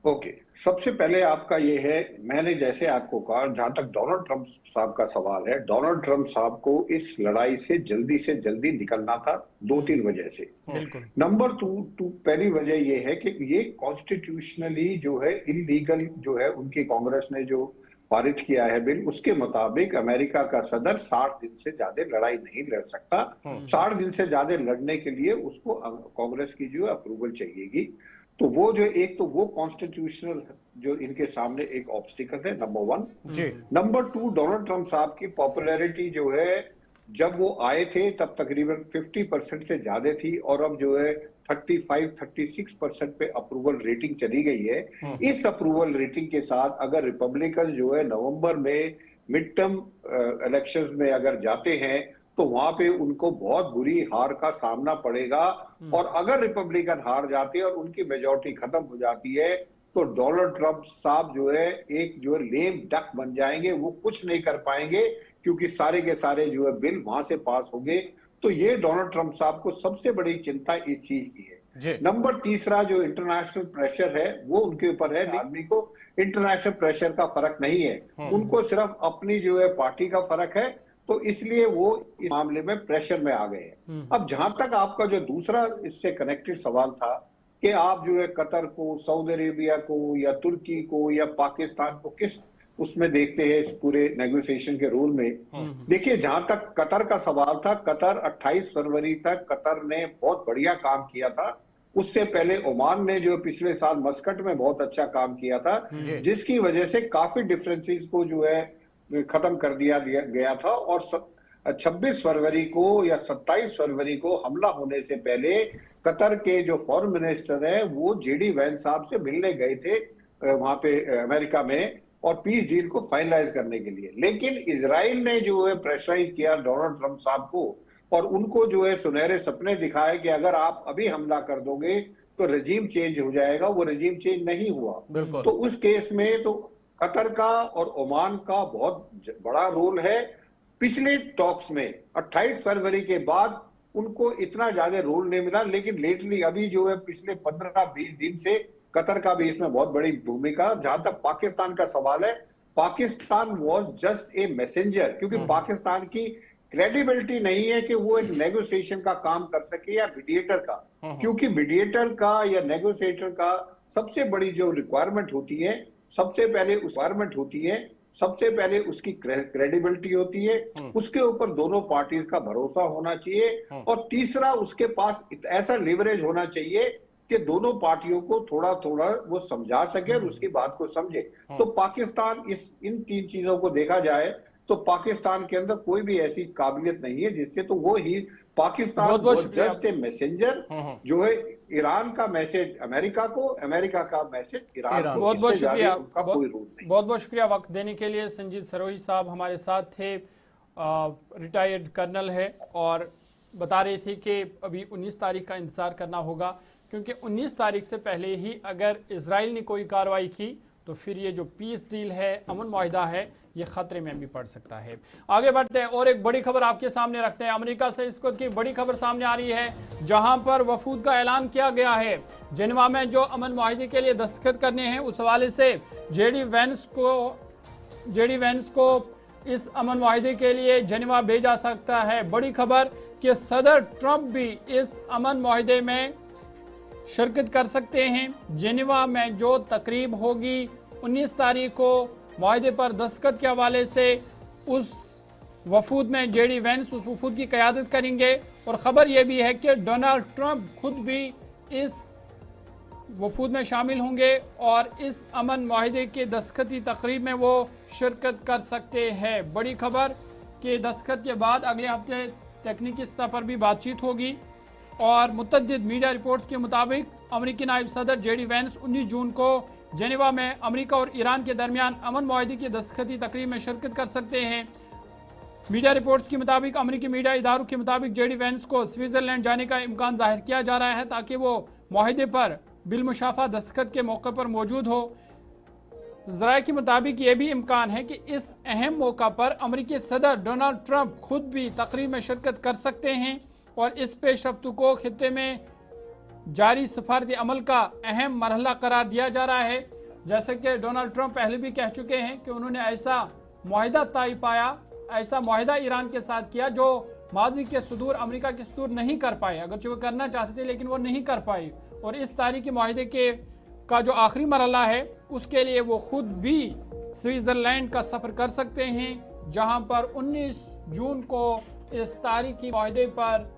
ओके, सबसे पहले आपका ये है, मैंने जैसे आपको कहा, जहां तक डोनाल्ड ट्रंप साहब का सवाल है, डोनाल्ड ट्रंप साहब को इस लड़ाई से जल्दी निकलना था 2-3 वजह से। नंबर 2 पहली वजह ये है कि ये कॉन्स्टिट्यूशनली जो है इलीगल जो है, उनकी कांग्रेस ने जो पारित किया है बिल, उसके मुताबिक अमेरिका का सदर 60 दिन से ज्यादा लड़ाई नहीं लड़ सकता। 60 दिन से ज्यादा लड़ने के लिए उसको कांग्रेस की जो अप्रूवल चाहिएगी। तो वो जो एक तो वो कॉन्स्टिट्यूशनल जो इनके सामने एक ऑब्स्टिकल है, नंबर 1। नंबर 2, डोनाल्ड ट्रंप साहब की पॉपुलैरिटी जो है, जब वो आए थे तब तकरीबन 50% से ज्यादा थी, और अब जो है 35-36% पे अप्रूवल रेटिंग चली गई है। इस अप्रूवल रेटिंग के साथ अगर रिपब्लिकन जो है नवंबर में मिड टर्म इलेक्शंस में अगर जाते हैं, तो वहां पे उनको बहुत बुरी हार का सामना पड़ेगा। और अगर रिपब्लिकन हार जाते हैं और उनकी मेजॉरिटी खत्म हो जाती है, तो डोनाल्ड ट्रंप साहब जो है एक जो है लेम डक बन जाएंगे, वो कुछ नहीं कर पाएंगे, क्योंकि सारे के सारे जो है बिल वहां से पास होंगे। तो ये डोनाल्ड ट्रंप साहब को सबसे बड़ी चिंता इस चीज की है। नंबर 3 जो इंटरनेशनल प्रेशर है वो उनके ऊपर है। आदमी को इंटरनेशनल प्रेशर का फर्क नहीं है, उनको सिर्फ अपनी जो है पार्टी का फर्क है, तो इसलिए वो इस मामले में प्रेशर में आ गए हैं। अब जहां तक आपका जो दूसरा इससे कनेक्टेड सवाल था कि आप जो है कतर को, सऊदी अरेबिया को या तुर्की को या पाकिस्तान को किस उसमें देखते हैं इस पूरे नेगोशिएशन के रोल में, देखिए जहां तक कतर का सवाल था, कतर 28 फरवरी तक कतर ने बहुत बढ़िया काम किया था। उससे पहले ओमान ने जो पिछले साल मस्कट में बहुत अच्छा काम किया था, जिसकी वजह से काफी डिफरेंसेस को जो है खत्म कर दिया गया था। और 26 फरवरी को या 27 फरवरी को हमला होने से पहले कतर के जो फॉरेन मिनिस्टर है वो जेडी वैंस साहब से मिलने गए थे वहां पे अमेरिका में, और पीस डील को फाइनलाइज करने के लिए। लेकिन इजराइल ने जो है प्रेशराइज किया डोनाल्ड ट्रंप साहब को, और उनको जो है सुनहरे सपने दिखाए कि अगर आप अभी हमला कर दोगे तो रजीम चेंज हो जाएगा। वो रजीम चेंज नहीं हुआ। तो उस केस में तो कतर का और ओमान का बहुत बड़ा रोल है। पिछले टॉक्स में 28 फरवरी के बाद उनको इतना ज्यादा रोल नहीं मिला, लेकिन लेटली अभी जो है पिछले 15-20 दिन से कतर का भी इसमें बहुत बड़ी भूमिका। जहां तक पाकिस्तान का सवाल है, Pakistan was just a messenger, क्योंकि पाकिस्तान की क्रेडिबिलिटी नहीं है कि वो एक नेगोशिएशन का काम कर सके या मीडिएटर का, क्योंकि मीडिएटर का या नेगोशिएटर का सबसे बड़ी जो रिक्वायरमेंट होती है, सबसे पहले रिक्वायरमेंट होती है, सबसे पहले उसकी क्रेडिबिलिटी होती है, उसके ऊपर दोनों पार्टीज का भरोसा होना चाहिए, और तीसरा उसके पास ऐसा लिवरेज होना चाहिए कि दोनों पार्टियों को थोड़ा थोड़ा वो समझा सके और उसकी बात को समझे। तो पाकिस्तान इन 3 चीजों को देखा जाए तो पाकिस्तान के अंदर कोई भी ऐसी काबिलियत नहीं है जिससे, तो वो ही पाकिस्तान जस्ट ए मैसेंजर जो है ईरान का मैसेज अमेरिका को, अमेरिका का मैसेज ईरान को। बहुत बहुत शुक्रिया, बहुत बहुत शुक्रिया वक्त देने के लिए। संजीत सरोही साहब हमारे साथ थे, रिटायर्ड कर्नल है, और बता रहे थे कि अभी 19 तारीख का इंतजार करना होगा, क्योंकि 19 तारीख से पहले ही अगर इजराइल ने कोई कार्रवाई की तो फिर ये जो पीस डील है, अमन मुआहिदा है, ये खतरे में भी पड़ सकता है। आगे बढ़ते हैं और एक बड़ी खबर आपके सामने रखते हैं। अमेरिका से इस वक्त की बड़ी खबर सामने आ रही है, जहां पर वफूद का ऐलान किया गया है। जेनेवा में जो अमन मुआहिदे के लिए दस्तखत करने हैं, उस हवाले से जेडी वेंस को इस अमन मुआहिदे के लिए जेनेवा भेजा सकता है। बड़ी खबर कि सदर ट्रंप भी इस अमन मुआहिदे में शिरकत कर सकते हैं। जेनेवा में जो तकरीब होगी 19 तारीख को मुआहिदे पर दस्तखत के हवाले से, उस वफूद में जेडी वेंस उस वफूद की क़यादत करेंगे। और ख़बर यह भी है कि डोनाल्ड ट्रंप खुद भी इस वफूद में शामिल होंगे और इस अमन मुआहिदे के दस्तखती तकरीब में वो शिरकत कर सकते हैं। बड़ी खबर कि दस्तखत के बाद अगले हफ्ते तकनीकी सतह पर भी बातचीत होगी। और मुतअद्दिद मीडिया रिपोर्ट्स के मुताबिक अमेरिकी नायब सदर जेडी वेंस 19 जून को जेनेवा में अमेरिका और ईरान के दरमियान अमन मुआहिदे की दस्तखती तकरीब में शिरकत कर सकते हैं। मीडिया रिपोर्ट्स के मुताबिक अमेरिकी मीडिया इदारों के मुताबिक जेडी वेंस को स्विट्जरलैंड जाने का इम्कान जाहिर किया जा रहा है, ताकि वो मुआहिदे पर बिलमुशाफा दस्तखत के मौके पर मौजूद हो। ज़राए के मुताबिक ये भी इम्कान है कि इस अहम मौका पर अमेरिकी सदर डोनाल्ड ट्रंप खुद भी तकरीब में शिरकत कर सकते हैं। और इस पेशरफ्त को खित्ते में जारी सफारती अमल का अहम मरहला करार दिया जा रहा है। जैसे कि डोनाल्ड ट्रंप पहले भी कह चुके हैं कि उन्होंने ऐसा मुआहिदा तय पाया, ऐसा मुआहिदा ईरान के साथ किया जो माजी के सुदूर अमेरिका के सुदूर नहीं कर पाए, अगरचे वो करना चाहते थे लेकिन वो नहीं कर पाए। और इस तारीखी मुआहिदे का जो आखिरी मरहला है, उसके लिए वो खुद भी स्विट्जरलैंड का सफ़र कर सकते हैं, जहां पर 19 जून को इस तारीखी मुआहिदे पर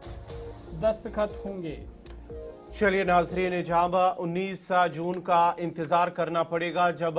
दस्तखत होंगे। चलिए नाजरीन, जहाँ 19 जून का इंतज़ार करना पड़ेगा जब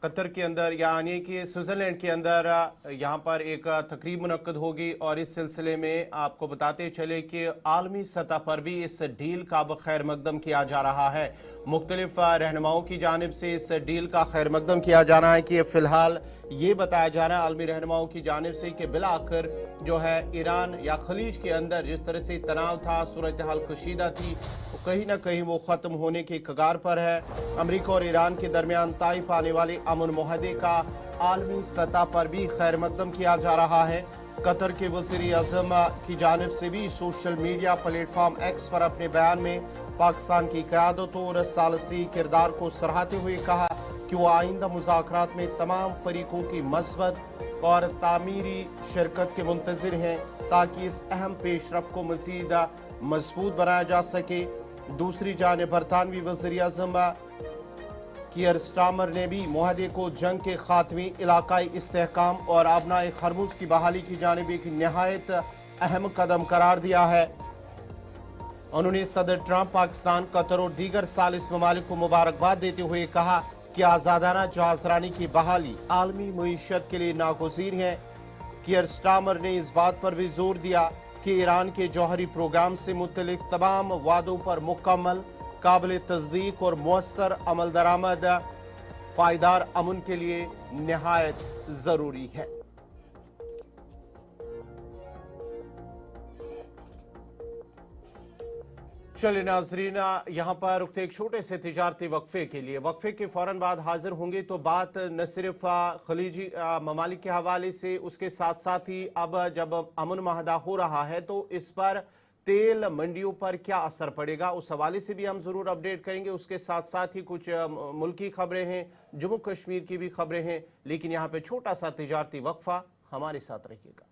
कतर के अंदर यानी कि स्विट्ज़रलैंड के अंदर यहाँ पर एक तकरीब मुनक्कद होगी। और इस सिलसिले में आपको बताते चले कि आलमी सतह पर भी इस डील का खैर मकदम किया जा रहा है। मुख्तलिफ रहनुमाओं की जानिब से इस डील का खैर मकदम किया जाना है कि फ़िलहाल ये बताया जा रहा है आलमी रहनुमाओं की जानिब से कि बिलाखिर जो है ईरान या खलीज के अंदर जिस तरह से तनाव था, सूरत हाल कशीदा थी, तो कहीं ना कहीं वो ख़त्म होने के कगार पर है। अमेरिका और ईरान के दरमियान तय पाने वाले अमन मुआहदे का आलमी सतह पर भी खैर मकदम किया जा रहा है। कतर के वज़ीर आज़म की जानिब से भी सोशल मीडिया प्लेटफॉर्म एक्स पर अपने बयान में पाकिस्तान की क़यादत और सालसी किरदार को सराहते हुए कहा कि वो आइंदा मुज़ाकरात में तमाम फरीकों की मस्बत और तामीरी शिरकत के मुंतज़िर हैं, ताकि इस अहम पेशरफ को मज़ीद मजबूत बनाया जा सके। दूसरी जानिब बरतानवी वज़ीर आज़म कीयर स्टार्मर ने भी मुआहदे को जंग के खात्मे, इलाकाई इस्तेहकाम और अबनाए खरमुज की बहाली की जानिब एक नहायत अहम कदम करार दिया है। उन्होंने सदर ट्रंप, पाकिस्तान, कतर और दीगर सालिस ममालिक को मुबारकबाद देते हुए कहा कि आज़ादाना जहाजरानी की बहाली आलमी मईशत के लिए नागुज़ीर है। कीयर स्टार्मर ने इस बात पर भी जोर दिया कि ईरान के जौहरी प्रोग्राम से मुतल्लिक तमाम वादों पर मुकम्मल, काबिल तस्दीक और मुअस्सर अमल दरामद पायदार अमन के लिए नहायत ज़रूरी है। चलिए नाजरीन, यहाँ पर रुकते एक छोटे से तिजारती वक्फे के लिए। वक्फे के फ़ौरन बाद हाजिर होंगे तो बात न सिर्फ खलीजी ममालिक के हवाले से, उसके साथ साथ ही अब जब अमन माहदा हो रहा है तो इस पर तेल मंडियों पर क्या असर पड़ेगा, उस हवाले से भी हम ज़रूर अपडेट करेंगे। उसके साथ साथ ही कुछ मुल्की खबरें हैं, जम्मू कश्मीर की भी खबरें हैं। लेकिन यहाँ पर छोटा सा तिजारती वक्फा, हमारे साथ रहिएगा।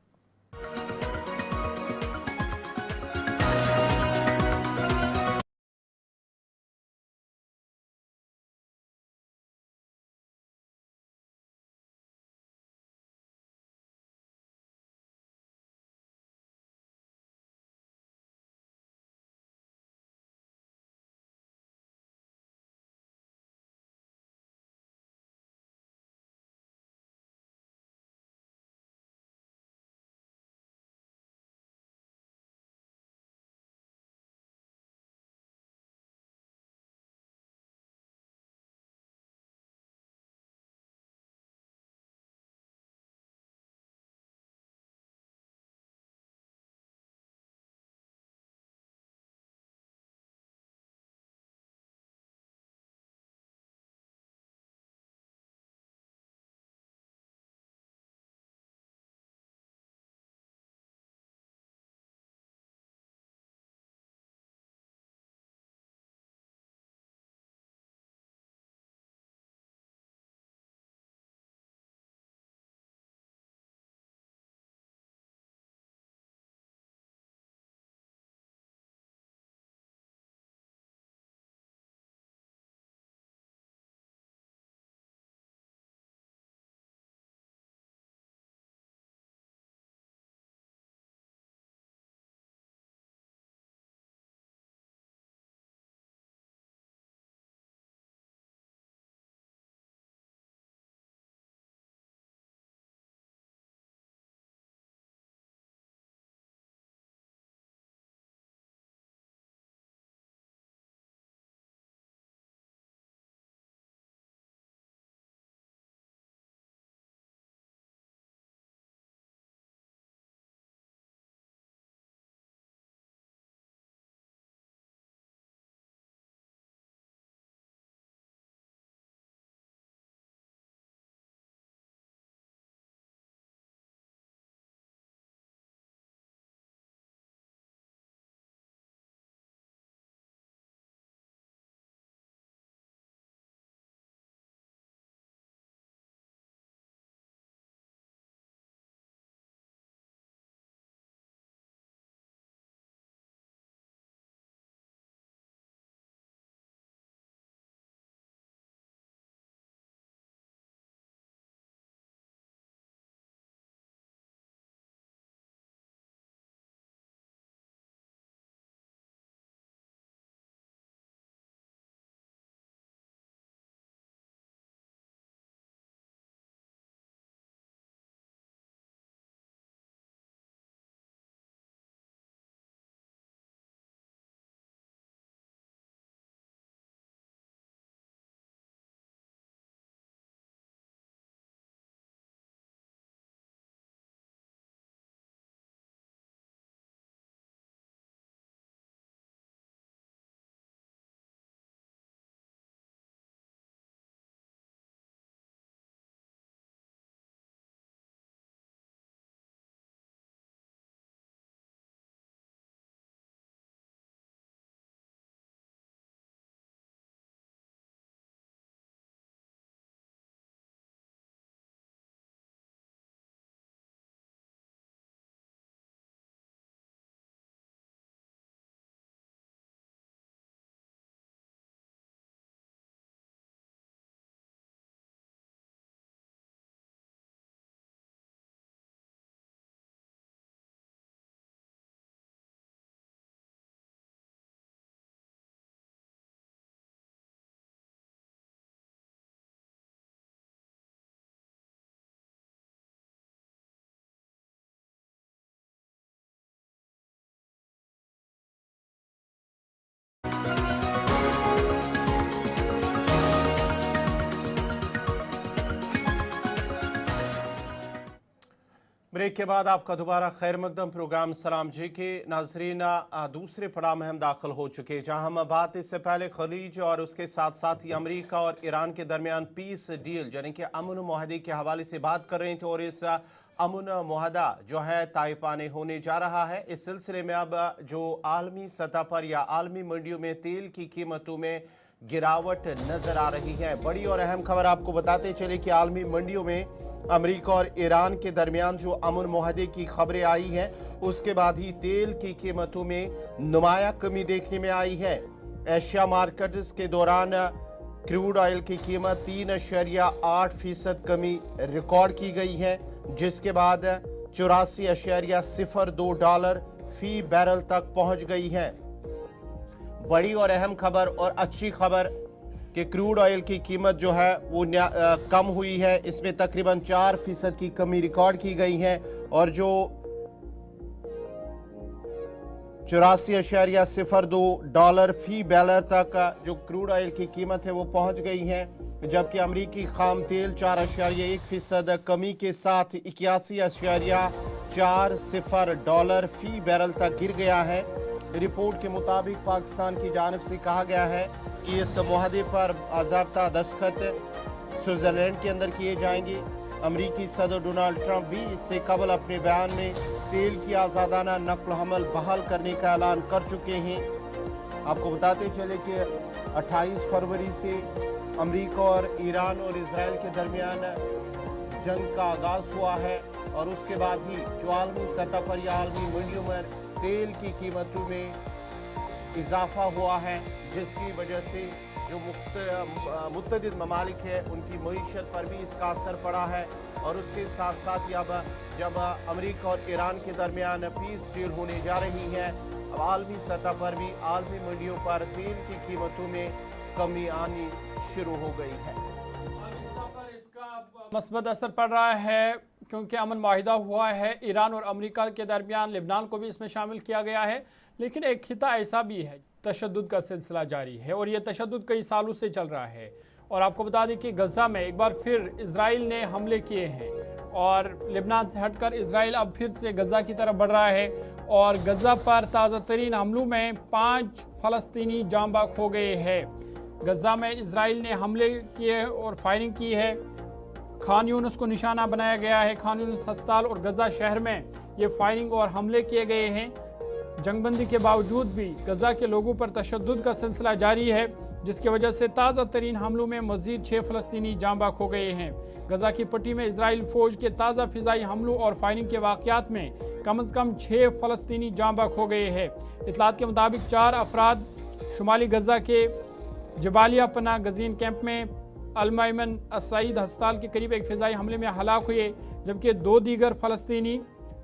ब्रेक के बाद आपका दोबारा खैर मकदम प्रोग्राम सलाम जी के नाजरीन दूसरे पड़ाव में हम दाखिल हो चुके, जहां हम बात इससे पहले खलीज और उसके साथ साथ ही अमेरिका और ईरान के दरमियान पीस डील यानी कि अमन मुआहदे के हवाले से बात कर रहे थे। और इस अमन मुआहदा जो है ताइपाने होने जा रहा है। इस सिलसिले में अब जो आलमी सतह पर या आलमी मंडियों में तेल की कीमतों में गिरावट नजर आ रही है। बड़ी और अहम खबर आपको बताते चले कि आलमी मंडियों में अमेरिका और ईरान के दरमियान जो अमन मुआहदे की खबरें आई हैं, उसके बाद ही तेल की कीमतों में नुमाया कमी देखने में आई है। एशिया मार्केट्स के दौरान क्रूड ऑयल की कीमत 3.8% कमी रिकॉर्ड की गई है, जिसके बाद $84.02 फी बैरल तक पहुंच गई है। बड़ी और अहम खबर और अच्छी खबर कि क्रूड ऑयल की कीमत जो है वो कम हुई है। इसमें तकरीबन 4% की कमी रिकॉर्ड की गई है और जो $84.02 फी बैरल तक जो क्रूड ऑयल की कीमत है वो पहुंच गई है, जबकि अमरीकी खाम तेल 4.1% कमी के साथ $81.40 फी बैरल तक गिर गया है। रिपोर्ट के मुताबिक पाकिस्तान की जानिब से कहा गया है कि इस मुआहदे पर बाज़ाब्ता दस्तखत स्विट्ज़रलैंड के अंदर किए जाएंगे। अमरीकी सदर डोनाल्ड ट्रंप भी इससे कबल अपने बयान में तेल की आज़ादाना नक़्ल हमल बहाल करने का ऐलान कर चुके हैं। आपको बताते चले कि 28 फरवरी से अमरीका और ईरान और इजराइल के दरमियान जंग का आगाज़ हुआ है और उसके बाद ही जो आलमी सतह पर या आलमी मंडियों में तेल की कीमतों में इजाफा हुआ है, जिसकी वजह से जो मुत्तदिद ममालिक है उनकी मईशत पर भी इसका असर पड़ा है। और उसके साथ साथ ही अब जब अमेरिका और ईरान के दरमियान पीस डील होने जा रही है, अब आलमी सतह पर भी आलमी मंडियों पर तेल की कीमतों में कमी आनी शुरू हो गई है। इसका मस्बत असर पड़ रहा है क्योंकि अमन मुआहिदा हुआ है ईरान और अमेरिका के दरमियान। लेबनान को भी इसमें शामिल किया गया है, लेकिन एक खिता ऐसा भी है तशद्दुद का सिलसिला जारी है और ये तशद्दुद कई सालों से चल रहा है। और आपको बता दें कि गज़ा में एक बार फिर इजराइल ने हमले किए हैं और लेबनान से हटकर इजराइल अब फिर से गज़ा की तरफ बढ़ रहा है। और गज़ा पर ताज़ा तरीन हमलों में 5 फ़लस्तीनी जाँ बाग हो गए हैं। गज़ा में इजराइल ने हमले किए और फायरिंग की है। खान यूनुस को निशाना बनाया गया है। खान यूनुस अस्पताल और गज़ा शहर में ये फायरिंग और हमले किए गए हैं। जंगबंदी के बावजूद भी गज़ा के लोगों पर तशद्दुद का सिलसिला जारी है, जिसकी वजह से ताज़ा तरीन हमलों में मज़ीद 6 फ़लस्तीनी जाँ बाग हो गए हैं। गज़ा की पट्टी में इजराइल फ़ौज के ताज़ा फ़िज़ाई हमलों और फायरिंग के वाक़यात में कम अज़ कम 6 फ़लस्तीनी जाँ बाग हो गए हैं। इत्तलात के मुताबिक 4 अफराद शुमाली गज़ा के जबालिया पना गज़ीन कैंप में अल-मयमन अस-सईद अस्पताल के करीब एक फ़िज़ाई हमले में हलाक हुए, जबकि 2 दीगर फ़लस्तीनी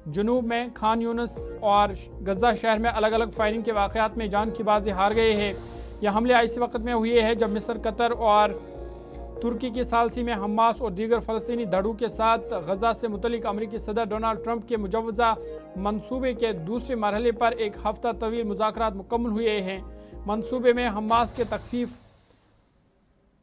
जुनूब में खान यूनुस और गज़ा शहर में अलग अलग फायरिंग के वाक़यात में जान की बाजी हार गए हैं। यह हमले ऐसे वक्त में हुए हैं जब मिस्र, कतर और तुर्की की सालसी में हमास और दीगर फ़लस्तीनी धड़ों के साथ गज़ा से मुतल्लिक़ अमेरिकी सदर डोनाल्ड ट्रंप के मुजव्वज़ा मंसूबे के दूसरे मरहले पर एक हफ्ता तवील मुज़ाकरात मुकम्मल हुए हैं। मंसूबे में हमास के तख़फ़ीफ़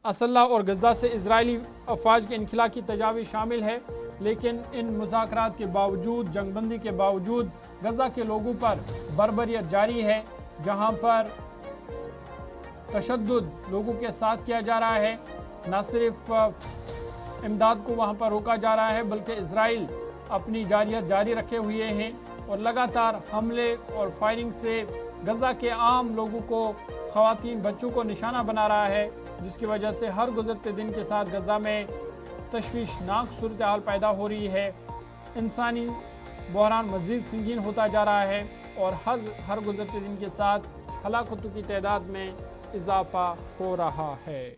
असल्हा और गज़ा से इजरायली अफवाज के इनखला की तजावीज़ शामिल है, लेकिन इन मुज़ाकरात के बावजूद, जंगबंदी के बावजूद गज़ा के लोगों पर बर्बरियत जारी है, जहां पर तशद्दुद लोगों के साथ किया जा रहा है। न सिर्फ इमदाद को वहां पर रोका जा रहा है, बल्कि इजराइल अपनी जारियत जारी रखे हुए हैं और लगातार हमले और फायरिंग से गज़ा के आम लोगों को, ख़वातीन, बच्चों को निशाना बना रहा है, जिसकी वजह से हर गुज़रते दिन के साथ गज़ा में तशवीशनाक सूरत हाल पैदा हो रही है। इंसानी बहरान मज़ीद संगीन होता जा रहा है और हर गुज़रते दिन के साथ हलाकतों की तादाद में इजाफा हो रहा है।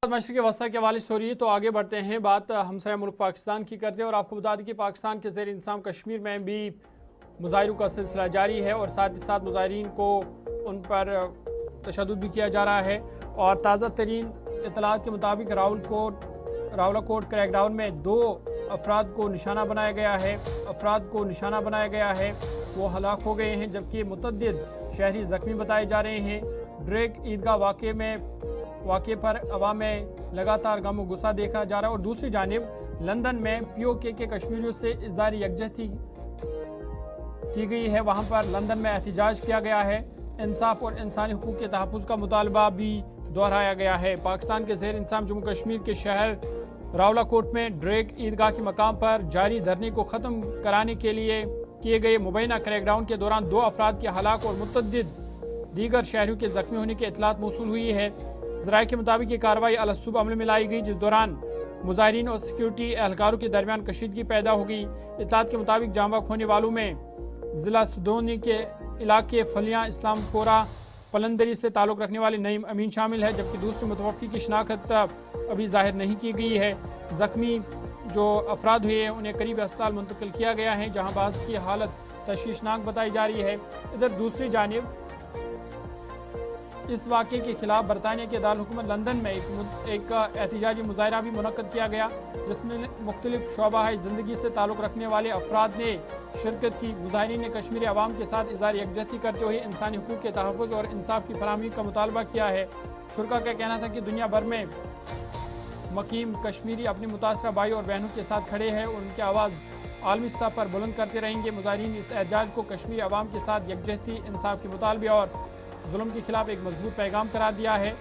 बात मशरिक़ वस्ता के हवाले से हो रही है, तो आगे बढ़ते हैं। बात हमसाया मुल्क पाकिस्तान की करते हैं और आपको बता दें कि पाकिस्तान के ज़ेर इंतज़ाम कश्मीर में भी मुजाहिरों का सिलसिला जारी है और साथ ही साथ मुजाहिरीन को उन पर तशद्दुद भी किया जा रहा है। और ताज़ा तरीन इतलात के मुताबिक रावलाकोट क्रैकडाउन में 2 अफराद को निशाना बनाया गया है, वो हलाक हो गए हैं, जबकि मुतअद्दिद शहरी ज़ख्मी बताए जा रहे हैं। ड्रेक ईदगाह वाक़े पर अवाम में लगातार गम गुस्सा देखा जा रहा है। और दूसरी जानिब लंदन में POK के कश्मीरियों से इज़हार यकजहती की गई है, वहाँ पर लंदन में एहतजाज किया गया है। इंसाफ और इंसानी हुकूक के तहफ़्फ़ुज़ का मुतालबा भी दोहराया गया है। पाकिस्तान के ज़ेर इंतज़ाम जम्मू कश्मीर के शहर रावलाकोट में ड्रेक ईदगाह के मकाम पर जारी धरने को ख़त्म कराने के लिए किए गए मुबैना क्रैकडाउन के दौरान 2 अफराद के हलाक और मुतअद्दिद दीगर शहरियों के ज़ख्मी होने की इतलात मौसूल हुई है। ज़राए के मुताबिक ये कार्रवाई अलसुबह अमल में लाई गई, जिस दौरान मुजाहिरीन और सिक्योरिटी एहलकारों के दरमियान कशीदगी पैदा हो गई। इतलात के मुताबिक जाम बहक होने वालों में ज़िला सुदौनी के इलाके फलियाँ इस्लामपोरा पलंदरी से ताल्लुक़ रखने वाले नईम अमीन शामिल है, जबकि दूसरे मुतवफ़्फ़ी की शनाख्त अभी जाहिर नहीं की गई है। ज़ख्मी जो अफराद हुए हैं उन्हें करीब अस्पताल मुंतकिल किया गया है, जहाँ बाज़ की हालत तशवीशनाक बताई जा रही है। इधर दूसरी जानिब इस वाक़े के खिलाफ बरतानिया के दारुल लंदन में एक एहतजाजी मुजाहरा भी मुनक्कद किया गया, जिसमें मुख्तलिफ शोबाए ज़िंदगी से ताल्लुक़ रखने वाले अफराद ने शिरकत की। मुजाहिरीन ने कश्मीरी अवाम के साथ इज़हार यकजहती करते हुए इंसानी हुकूक के तहफ़्फ़ुज़ और इंसाफ की फराहमी का मुतालबा किया है। शुरका का कहना था कि दुनिया भर में मकीम कश्मीरी अपने मुतासरा भाई और बहनों के साथ खड़े हैं और उनकी आवाज़ आलमी सतह पर बुलंद करते रहेंगे। मुजाहिरीन इस एहतजाज को कश्मीरी अवाम के साथ यकजहती, इंसाफ के मुतालबे और जुल्म के खिलाफ एक मजबूत पैगाम करार दिया है।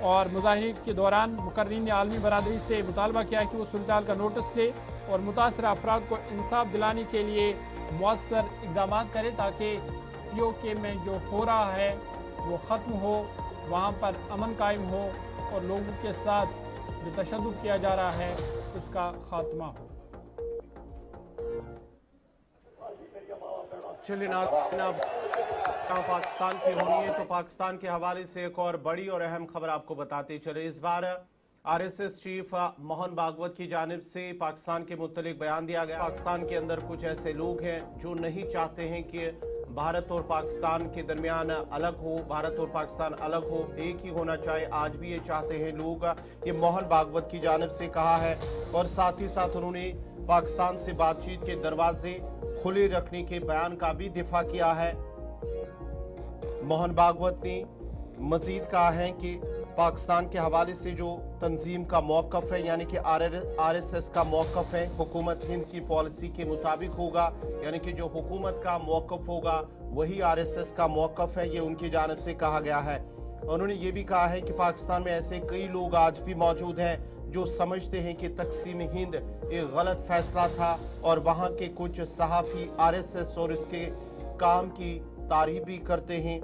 और मुजाहिरीन के दौरान मुकर्रीन ने आलमी बरादरी से मुतालबा किया है कि वो सूरत का नोटिस ले और मुतासरा अफराद को इंसाफ दिलाने के लिए मौसर इकदाम करे, ताकि POK में जो हो रहा है वो ख़त्म हो, वहाँ पर अमन कायम हो और लोगों के साथ जो तशद्दुद किया जा रहा है उसका खात्मा हो। चलिए पाकिस्तान की हो रही है, तो पाकिस्तान के हवाले से एक और बड़ी और अहम खबर आपको बताते चले। इस बार RSS चीफ मोहन भागवत की जानिब से पाकिस्तान के मुतल्लिक बयान दिया गया। पाकिस्तान के अंदर कुछ ऐसे लोग हैं जो नहीं चाहते हैं कि भारत और पाकिस्तान के दरमियान अलग हो, भारत और पाकिस्तान अलग हो, एक ही होना चाहिए। आज भी ये चाहते हैं लोग, ये मोहन भागवत की जानिब से कहा है। और साथ ही साथ उन्होंने पाकिस्तान से बातचीत के दरवाजे खुले रखने के बयान का भी दिफा किया है। मोहन भागवत ने मजीद कहा है कि पाकिस्तान के हवाले से जो तंजीम का मौक़िफ़ है, यानी कि RSS का मौक़िफ़ है, हुकूमत हिंद की पॉलिसी के मुताबिक होगा, यानी कि जो हुकूमत का मौक़िफ़ होगा वही RSS का मौक़िफ़ है, ये उनकी जानिब से कहा गया है। उन्होंने ये भी कहा है कि पाकिस्तान में ऐसे कई लोग आज भी मौजूद हैं जो समझते हैं कि तकसीम हिंद एक गलत फैसला था, और वहाँ के कुछ सहाफ़ी RSS और इसके काम की तारीफ भी करते हैं।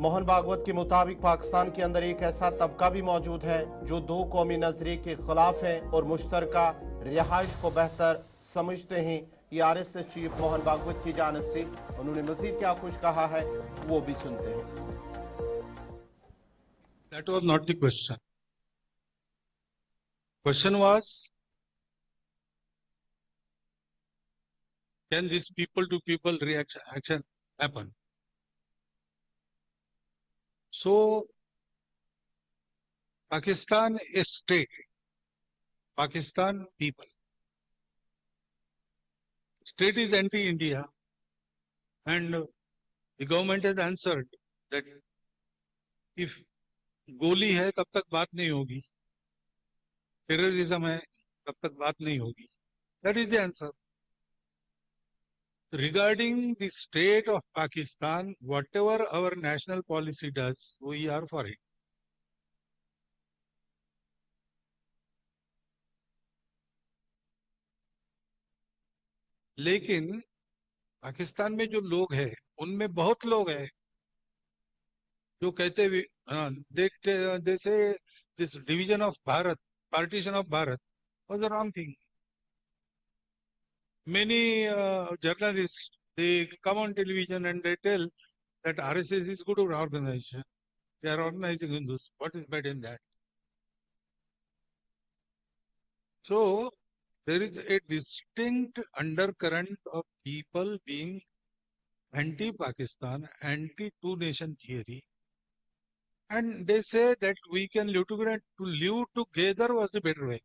मोहन भागवत के मुताबिक पाकिस्तान के अंदर एक ऐसा तबका भी मौजूद है जो 2 कौमी नजरिए के खिलाफ है और मुश्तरका रिहाइश को बेहतर समझते हैं। ये RSS चीफ मोहन भागवत की जानिब से उन्होंने मजीद क्या कुछ कहा है वो भी सुनते हैं। That was not the question. Question was, can this people to people reaction happen? So Pakistan is state, Pakistan people. State is anti-India, and the government has answered that if गोली है तब तक बात नहीं होगी, टेररिज्म है तब तक बात नहीं होगी. That is the answer. Regarding the state of Pakistan, whatever our national policy does, we are for it. लेकिन पाकिस्तान में जो लोग हैं उनमें बहुत लोग हैं जो कहते they say this division of Bharat, partition of Bharat was the wrong thing. Many journalists, they come on television and they tell that RSS is good organization. They are organizing Hindus. What is bad in that? So there is a distinct undercurrent of people being anti-Pakistan, anti-two-nation theory. And they say that we can live together. To live together was the better way.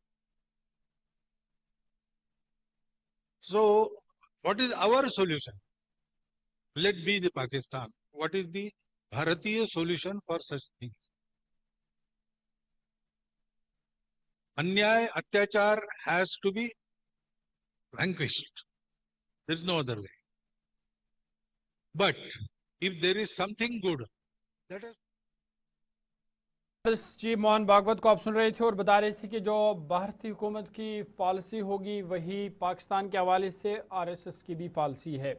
So what is our solution? Let be the Pakistan. What is the Bharatiya solution for such things? Anyay, atyachar has to be vanquished. There is no other way. But if there is something good, that is. जी मोहन भागवत को आप सुन रहे थे और बता रहे थे कि जो भारतीय हुकूमत की पॉलिसी होगी वही पाकिस्तान के हवाले से आरएसएस की भी पॉलिसी है।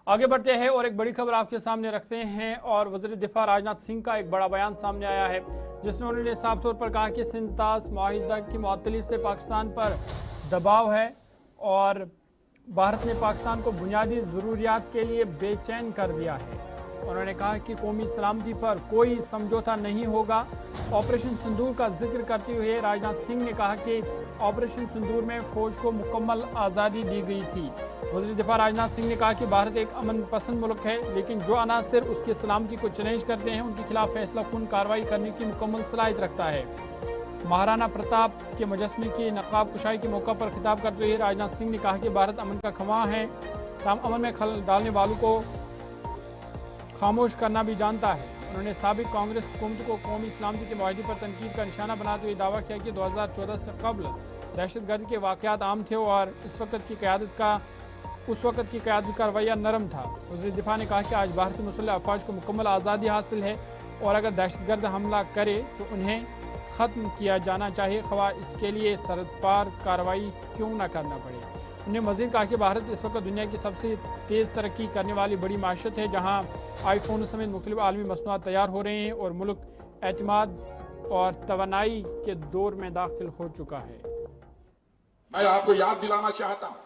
आगे बढ़ते हैं और एक बड़ी खबर आपके सामने रखते हैं और वज़ीर दिफा राजनाथ सिंह का एक बड़ा बयान सामने आया है जिसमें उन्होंने साफ तौर पर कहा कि सिंतास मुआहिदा की मुअत्तली से पाकिस्तान पर दबाव है और भारत ने पाकिस्तान को बुनियादी ज़रूरियात के लिए बेचैन कर दिया है। उन्होंने कहा कि कौमी सलामती पर कोई समझौता नहीं होगा। ऑपरेशन सिंदूर का जिक्र करते हुए राजनाथ सिंह ने कहा कि ऑपरेशन सिंदूर में फौज को मुकम्मल आज़ादी दी गई थी। वज़ीर दिफा राजनाथ सिंह ने कहा कि भारत एक अमन पसंद मुल्क है लेकिन जो अनासर उसकी सलामती को चैलेंज करते हैं उनके खिलाफ फैसला कुन कार्रवाई करने की मुकम्मल सलाहियत रखता है। महाराणा प्रताप के मुजस्मे की नकाब कुशाई के मौका पर खिताब करते हुए राजनाथ सिंह ने कहा कि भारत अमन का खमा है, ताम अमन में खलल डालने वालों को खामोश करना भी जानता है। उन्होंने साबिक कांग्रेस हुकूमत को कौमी सलामती के मुआहदे पर तनकीद का निशाना बनाते हुए दावा किया कि 2014 से कबल दहशतगर्द के वाक़यात आम थे और उस वक्त की क़यादत का रवैया नरम था। वज़ीर दिफा ने कहा कि आज भारतीय मुसल्लह अफ़वाज को मुकम्मल आज़ादी हासिल है और अगर दहशतगर्द हमला करे तो उन्हें ख़त्म किया जाना चाहिए, ख्वाह इसके लिए सरहद पार कार्रवाई क्यों न करना पड़े। उन्हें मज़ीद कहा कि भारत इस वक्त दुनिया की सबसे तेज़ तरक्की करने वाली बड़ी माशत है जहाँ आईफोन समेत मुख्तलिफ आलमी मसनूआत तैयार हो रहे हैं और मुल्क एतमाद और तवानाई के दौर में दाखिल हो चुका है। मैं आपको याद दिलाना चाहता हूँ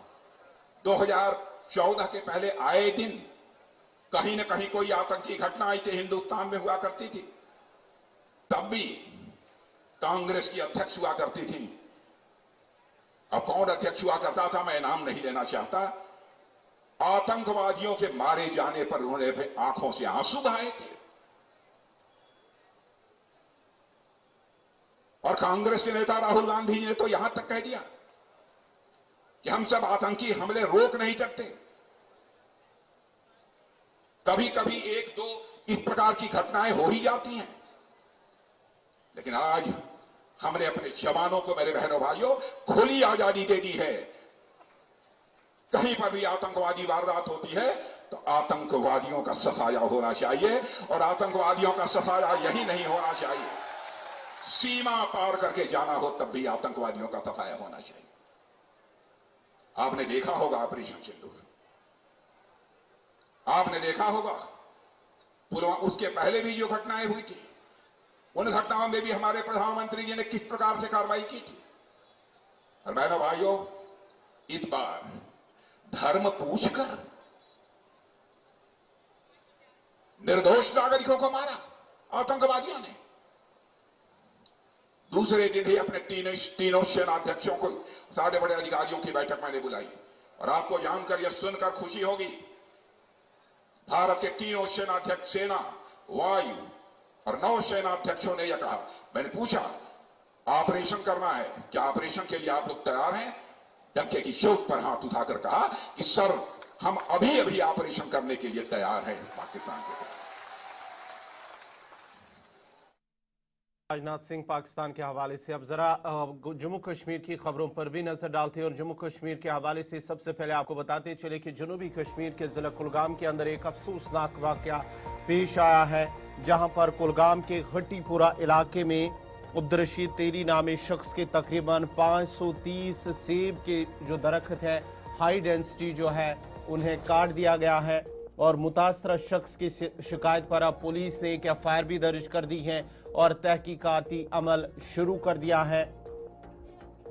2014 के पहले आए दिन कहीं न कहीं कोई आतंकी घटना आई थी हिंदुस्तान में हुआ करती थी, तब भी कांग्रेस की अध्यक्ष हुआ करती थी। अब कौन अध्यक्ष हुआ करता था मैं नाम नहीं लेना चाहता। आतंकवादियों के मारे जाने पर उन्होंने आंखों से आंसू बहाए थे और कांग्रेस के नेता राहुल गांधी ने तो यहां तक कह दिया कि हम सब आतंकी हमले रोक नहीं सकते। कभी कभी एक दो इस प्रकार की घटनाएं हो ही जाती हैं, लेकिन आज हमने अपने जवानों को, मेरे बहनों भाइयों, खुली आजादी दे दी है। कहीं पर भी आतंकवादी वारदात होती है तो आतंकवादियों का सफाया होना चाहिए और आतंकवादियों का सफाया यही नहीं होना चाहिए, सीमा पार करके जाना हो तब भी आतंकवादियों का सफाया होना चाहिए। आपने देखा होगा ऑपरेशन सिंदूर, आपने देखा होगा पुलवामा, उसके पहले भी जो घटनाएं हुई थी उन घटनाओं में भी हमारे प्रधानमंत्री जी ने किस प्रकार से कार्रवाई की थी। और बहनों भाइयों, इस बार धर्म पूछकर निर्दोष नागरिकों को मारा आतंकवादियों ने। दूसरे दिन ही अपने तीनों सेनाध्यक्षों को, सारे बड़े अधिकारियों की बैठक मैंने बुलाई और आपको जानकर यह सुनकर खुशी होगी, भारत के तीनों सेनाध्यक्ष, सेना, वायु और नौ सेनाध्यक्षों ने यह कहा, मैंने पूछा ऑपरेशन करना है, क्या ऑपरेशन के लिए आप लोग तैयार हैं? डंके की चोट पर हाथ उठाकर कहा कि सर हम अभी अभी ऑपरेशन करने के लिए तैयार हैं पाकिस्तान के खिलाफ। राजनाथ सिंह पाकिस्तान के हवाले से अब जरा जम्मू कश्मीर की खबरों पर भी नजर डालते हैं और जम्मू कश्मीर के हवाले से सबसे पहले आपको बताते चले कि जनूबी कश्मीर के जिला कुलगाम के अंदर एक अफसोसनाक वाकया पेश आया है, जहां पर कुलगाम के घट्टीपुरा इलाके में अब्दुर्रशीद तेरी नामी शख्स के तकरीबन 530 सेब के जो दरख्त है, हाई डेंसिटी जो है, उन्हें काट दिया गया है और मुतासरा शख्स की शिकायत पर अब पुलिस ने एक एफआईआर भी दर्ज कर दी है और तहकीकाती अमल शुरू कर दिया है।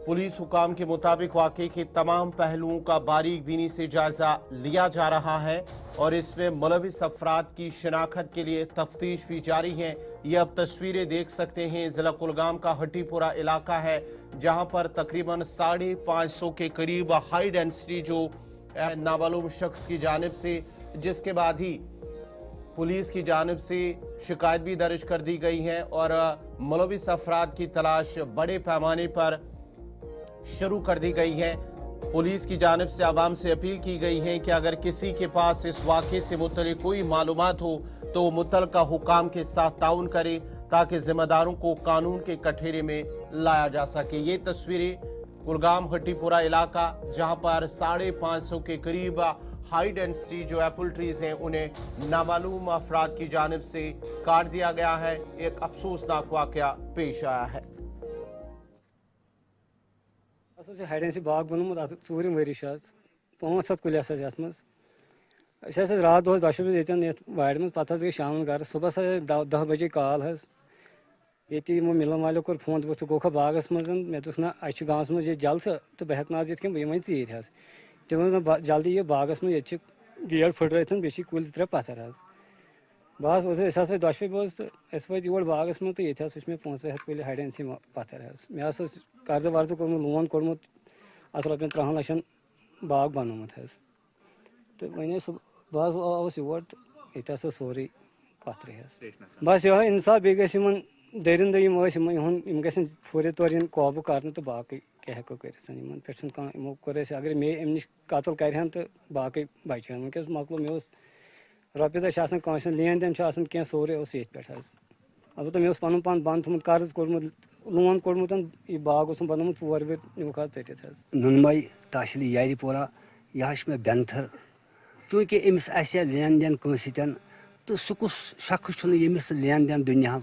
पुलिस हुकाम के मुताबिक वाकये के तमाम पहलुओं का बारीक बीनी से जायजा लिया जा रहा है और इसमें मुलविस अफराद की शिनाख्त के लिए तफ्तीश भी जारी है। ये अब तस्वीरें देख सकते हैं, जिला कुलगाम का हट्टीपुरा इलाका है, जहां पर तकरीबन 550 के करीब हाई डेंसिटी जो नामालूम शख्स की जानिब से, जिसके बाद ही पुलिस की जानिब से शिकायत भी दर्ज कर दी गई है और मुलविस अफराद की तलाश बड़े पैमाने पर शुरू कर दी गई है। पुलिस की जानिब से आवाम से अपील की गई है कि अगर किसी के पास इस वाक़े से मुतल्लिक़ कोई मालूमात हो तो वो मुतल्लिक़ा हुकाम के साथ ताउन करे ताकि जिम्मेदारों को कानून के कठघरे में लाया जा सके। ये तस्वीरें कुलगाम हट्टीपुरा इलाका, जहां पर 550 के करीब हाई डेंसिटी जो एप्पल ट्रीज हैं उन्हें नामालूम अफराद की जानिब से काट दिया गया है। एक अफसोसनाक वाक़या पेश आया है। हाई डेंसिटी बाग बनोमुत 4 वरी 500 कुल रात दोस 10 बजे वाड़ में पे गई शाम घर सुबह 10 बजे कॉल ये मिलन वालों कोर फोन दोस्त गोखा बागस मज मे दोस ना अ गाँव में जलस तो बह ना ये बह वन ीर तम जल्दी ये बागस में ये गेट फुट बे कुल 3 पत्थर बस 10 बज तो वो योर बागस में तो ये मे 500 कुल हाई डेंसिटी पत्थर मे कर्ज वर्ज कोर्मुत लोन कोर्मुत अत रपन 30 लक्षन बाग बनोमुत तो वन बस आस योर तो ये सोरे पत्थर बस ये इंसाफ बे दरिंद गन पूरे तौर काबू कर तो बाकी क्या हेको कर पे कोर अगर मे अम नश कतल कर तो बाकी बचन वनकस मकलो मे रपये दह लेन देन कह सोरे ये पे अलबत्ता मे पन पान बंद थोमुत कर्ज कोर्मुत लोन कोर्मुत यह बाग बनोमुत 4 वर नुक टित नुनमई तहसील यारीपोरा यह मे बेंथर चूँकि अमिस लेन देन कन तो सह कुछ शख्स यमिस लेन देन दुनिया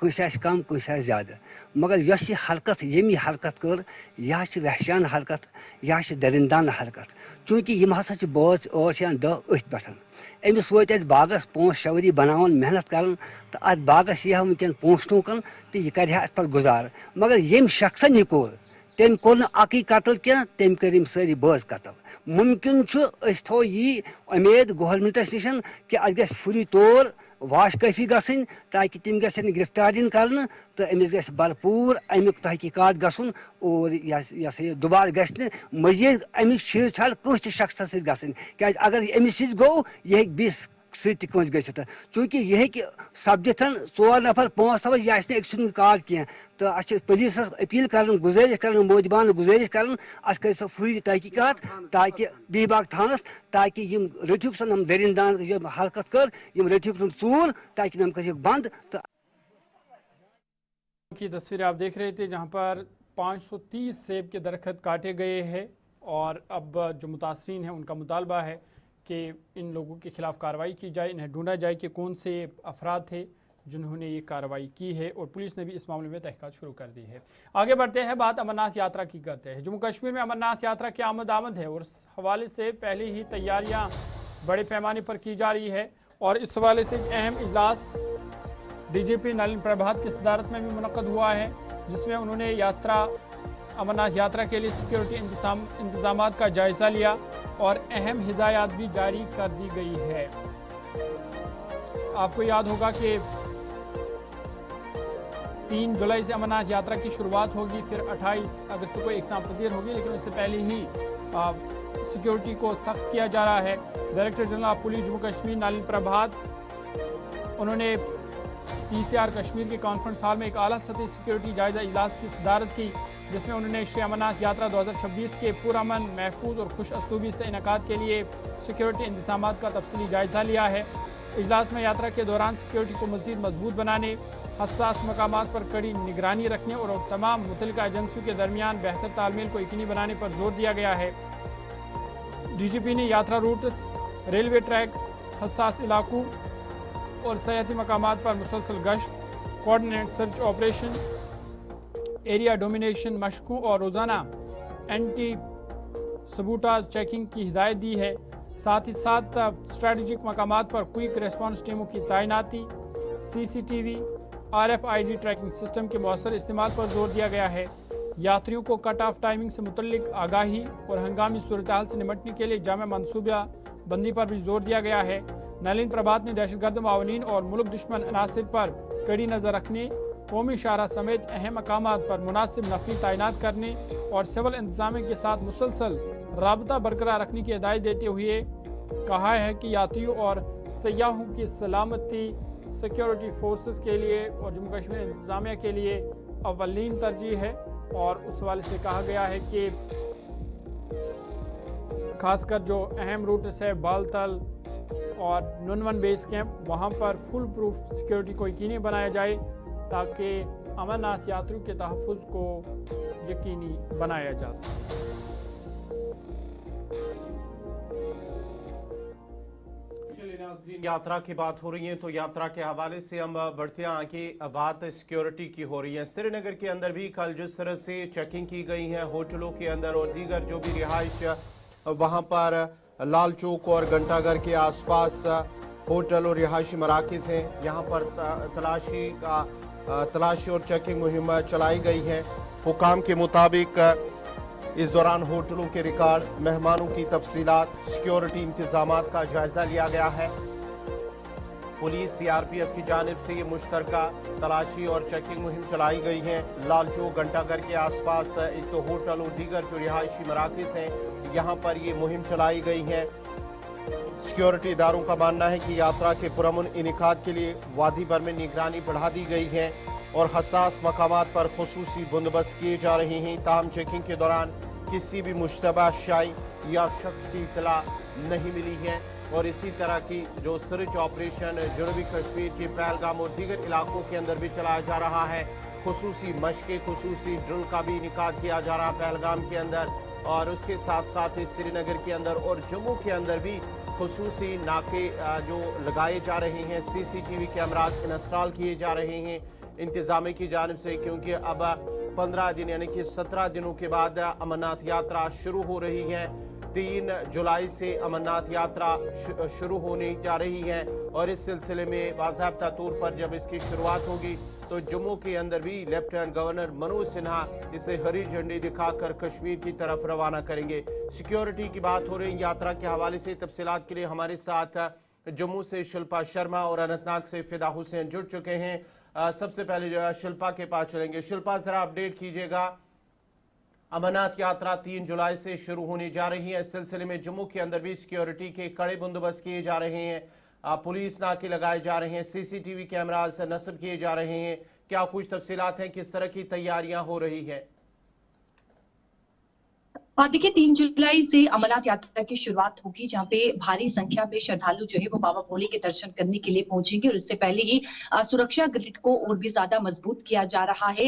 कस कम कस ज्यादा मगर यह हरकत यमी हरकत कर यह वहशान हरकत यह दरिंदाना हरकत चूँकि यम हसा बज 8 या 10 अथ पे अमिस वो बागस 5-6 वरी बनावन मेहनत कर तो अत बागस यह वनकन पोश टूकन तो यह कर अत गुजार मगर यम शख्सन यह कोर तम कोर न अकी कतल क्या तम कर सारी बज कतल मुमकिन थो यी उम्मीद गवर्नमेंटस निश कि अत गि फुरी तौर वाशकफी गन ताकि तम गन गिरफ्तार इन कर तो अमिस ग भरपूर अमुक तहकीकात गन और यह दोबारा गि मजीद अमिक छेड़ छाड़ कस शख्स सन क्या अगर अमिस गो यह बीस सस गि चूँकि यह सपदित 4 नफर 5 नफर यह अक सुन काल कह तो अ पुलिस अपील कर गुजारिश कर मोजबान गुजारिश कर कर फूरी तहकीकात ताकि बीबाग थानस ताकि रटिक सन दरिंदान हरकत कर रटिक चूर ताकि नम कर बंद तो की तस्वीरें आप देख रहे थे जहां पर 530 सेब के दरख्त काटे गए हैं और अब जो मुतासरीन हैं उनका मुतालबा है कि इन लोगों के खिलाफ कार्रवाई की जाए, इन्हें ढूंढा जाए कि कौन से अफराद थे जिन्होंने ये कार्रवाई की है और पुलिस ने भी इस मामले में तहकीकात शुरू कर दी है। आगे बढ़ते हैं, बात अमरनाथ यात्रा की करते हैं। जम्मू कश्मीर में अमरनाथ यात्रा की आमद है और इस हवाले से पहले ही तैयारियां बड़े पैमाने पर की जा रही है और इस हवाले से एक अहम इजलास डीजीपी नलिन प्रभात की सदारत में भी मुनक्कद हुआ है, जिसमें उन्होंने अमरनाथ यात्रा के लिए सिक्योरिटी इंतजामात का जायजा लिया और अहम हिदायत भी जारी कर दी गई है। आपको याद होगा कि 3 जुलाई से अमरनाथ यात्रा की शुरुआत होगी, फिर 28 अगस्त को इक़्तिदाम पज़ीर होगी, लेकिन उससे पहले ही सिक्योरिटी को सख्त किया जा रहा है। Director general of police Jammu Kashmir Nalin Prabhat उन्होंने पीसीआर कश्मीर के कॉन्फ्रेंस हॉल में एक आला सतही सिक्योरिटी जायजा इजलास की सदारत की, जिसमें उन्होंने श्री अमरनाथ यात्रा 2026 के पुरअमन, महफूज और खुश असलूबी से इनेकाद के लिए सिक्योरिटी इंतजामात का तफसीली जायजा लिया है। इजलास में यात्रा के दौरान सिक्योरिटी को मज़ीद मजबूत बनाने, हसास मकामात पर कड़ी निगरानी रखने और तमाम मुतल्लिका एजेंसियों के दरमियान बेहतर तालमेल को यकीनी बनाने पर जोर दिया गया है। डीजीपी ने यात्रा रूट्स, रेलवे ट्रैक्स, हसास इलाकों और सयाहती मकामात पर मुसलसल गश्त, coordinate search operation, area domination मशकों और रोज़ाना एंटी सबूटाज चेकिंग की हिदायत दी है। साथ ही साथ स्ट्रेटजिक मकामात पर क्विक रेस्पॉन्स टीमों की तैनाती, CCTV, RFID ट्रैकिंग सिस्टम के मौसर इस्तेमाल पर जोर दिया गया है। यात्रियों को कट ऑफ टाइमिंग से मुतल्लिक आगाही और हंगामी सूरत-ए-हाल से निपटने के लिए जामे मनसूबा बंदी पर भी जोर दिया गया है। नलिन प्रभात ने दहशतगर्द मावनीन और मुल्क दुश्मन अनासिर पर कड़ी नज़र रखने, कौमी शाहरा समेत अहम मकामात पर मुनासिब नफरी तैनात करने और सिविल इंतजामिया के साथ मुसलसल राबता बरकरार रखने की हिदायत देते हुए कहा है कि यात्रियों और सयाहों की सलामती सिक्योरिटी फोर्सेस के लिए और जम्मू कश्मीर इंतजामिया के लिए अव्वलीन तरजीह है। और उस हवाले से कहा गया है कि खासकर जो अहम रूट्स है बालतल और नुनवन बेस कैंप, वहाँ पर फुल प्रूफ सिक्योरिटी को यकीनी बनाया जाए ताकि अमरनाथ यात्रियों के तहफ़्फ़ुज़ को यकीनी बनाया जा सके। यात्रा की बात हो रही है तो यात्रा के हवाले से हम बढ़ते हैं आगे। बात सिक्योरिटी की हो रही है। श्रीनगर के अंदर भी कल जिस तरह से चेकिंग की गई है होटलों के अंदर और दीगर जो भी रिहाइश वहाँ पर लाल चौक और घंटाघर के आसपास होटल और रिहायशी मराकज़ हैं, यहाँ पर तलाशी और चेकिंग मुहिम चलाई गई है। हुकाम के मुताबिक इस दौरान होटलों के रिकॉर्ड, मेहमानों की तफसीलात, सिक्योरिटी इंतजामात का जायजा लिया गया है। पुलिस सीआरपीएफ की जानिब से ये मुश्तरका तलाशी और चेकिंग मुहिम चलाई गई है। लाल चौक घंटाघर के आसपास एक तो होटल और दीगर जो रिहायशी मराकज़ हैं, यहाँ पर ये मुहिम चलाई गई है। सिक्योरिटी इदारों का मानना है कि यात्रा के पुरअमन इनेकाद के लिए वादी भर में निगरानी बढ़ा दी गई है और हसास मकामात पर खुसूसी बंदोबस्त किए जा रहे हैं। ताहम चेकिंग के दौरान किसी भी मुश्तबा शाई या शख्स की इतला नहीं मिली है और इसी तरह की जो सर्च ऑपरेशन जनूबी कश्मीर के पहलगाम और दीगर इलाकों के अंदर भी चलाया जा रहा है। खुसूसी मशक़ें, खुसूसी ड्रिल का भी इनेकाद किया जा रहा है पहलगाम के अंदर और उसके साथ साथ ही श्रीनगर के अंदर और जम्मू के अंदर भी खुसूसी नाके जो लगाए जा रहे हैं, CCTV कैमरास इंस्टॉल किए जा रहे हैं इंतजामिया की जानिब से, क्योंकि अब 15 दिन यानी कि 17 दिनों के बाद अमरनाथ यात्रा शुरू हो रही है। 3 जुलाई से अमरनाथ यात्रा शुरू होने जा रही है और इस सिलसिले में बाज़ाब्ता तौर पर जब इसकी शुरुआत होगी तो जम्मू के अंदर भी लेफ्टिनेंट गवर्नर मनोज सिन्हा इसे हरी झंडी दिखाकर कश्मीर की तरफ रवाना करेंगे। सिक्योरिटी की बात हो रही है यात्रा के हवाले से। तफसीलात के लिए हमारे साथ जम्मू से शिल्पा शर्मा और अनंतनाग से फिदा हुसैन जुड़ चुके हैं। सबसे पहले जो है शिल्पा के पास चलेंगे। शिल्पा, जरा अपडेट कीजिएगा। अमरनाथ यात्रा 3 जुलाई से शुरू होने जा रही है। इस सिलसिले में जम्मू के अंदर भी सिक्योरिटी के कड़े बंदोबस्त किए जा रहे हैं, पुलिस नाके लगाए जा रहे हैं, CCTV कैमरास नस्ब किए जा रहे हैं। क्या कुछ तफसीलात हैं, किस तरह की तैयारियां हो रही है? देखिए 3 जुलाई से अमरनाथ यात्रा की शुरुआत होगी, जहां पे भारी संख्या में श्रद्धालु जो है वो बाबा भोले के दर्शन करने के लिए पहुंचेंगे और इससे पहले ही सुरक्षा ग्रिड को और भी ज्यादा मजबूत किया जा रहा है।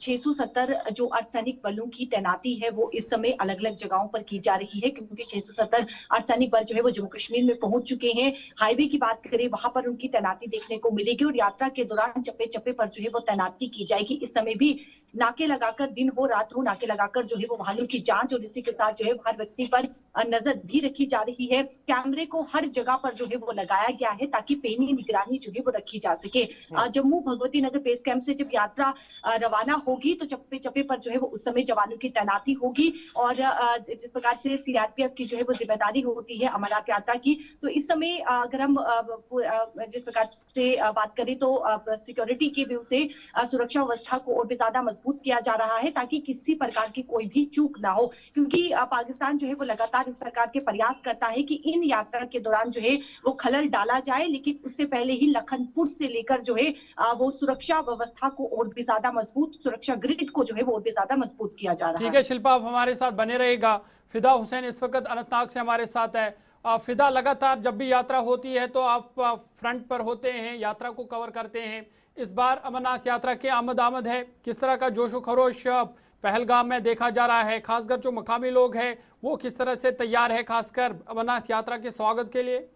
670 जो अर्धसैनिक बलों की तैनाती है वो इस समय अलग अलग जगहों पर की जा रही है, क्योंकि 670 अर्धसैनिक बल जो है वो जम्मू कश्मीर में पहुंच चुके हैं। हाईवे की बात करें, वहां पर उनकी तैनाती देखने को मिलेगी और यात्रा के दौरान चप्पे चप्पे पर जो है वो तैनाती की जाएगी। इस समय भी नाके लगाकर, दिन हो रात हो, नाके लगाकर जो है वो वाहनों की जांच और इसी के साथ जो है हर व्यक्ति पर नजर भी रखी जा रही है। कैमरे को हर जगह पर जो है वो लगाया गया है ताकि पैनी निगरानी जो है वो रखी जा सके। जम्मू भगवती नगर बेस कैंप से जब यात्रा रवाना होगी तो चप्पे चप्पे पर जो है वो उस समय जवानों की तैनाती होगी और जिस प्रकार से CRPF की जो है वो जिम्मेदारी होती है अमरनाथ यात्रा की, तो इस समय अगर हम जिस प्रकार से बात करें तो सिक्योरिटी की व्यू से सुरक्षा व्यवस्था को और भी ज्यादा मजबूत किया जा रहा है ताकि किसी प्रकार की कोई भी चूक ना हो, क्योंकि पाकिस्तान जो है वो लगातार इस प्रकार के प्रयास करता है कि इन यात्रा के दौरान जो है वो खलल डाला जाए, लेकिन उससे पहले ही लखनपुर से लेकर जो है वो सुरक्षा व्यवस्था को और भी ज्यादा मजबूत, सुरक्षा ग्रिड को जो है वो और भी ज्यादा मजबूत किया जा रहा है। ठीक है शिल्पा, आप हमारे साथ बने रहेगा। फिदा हुसैन इस वक्त अनंतनाग से हमारे साथ है। फिदा, लगातार जब भी यात्रा होती है तो आप फ्रंट पर होते हैं, यात्रा को कवर करते हैं। इस बार अमरनाथ यात्रा के आमद है, किस तरह का जोशो खरोश पहलगाम में देखा जा रहा है? खासकर जो मकामी लोग हैं वो किस तरह से तैयार है खासकर अमरनाथ यात्रा के स्वागत के लिए?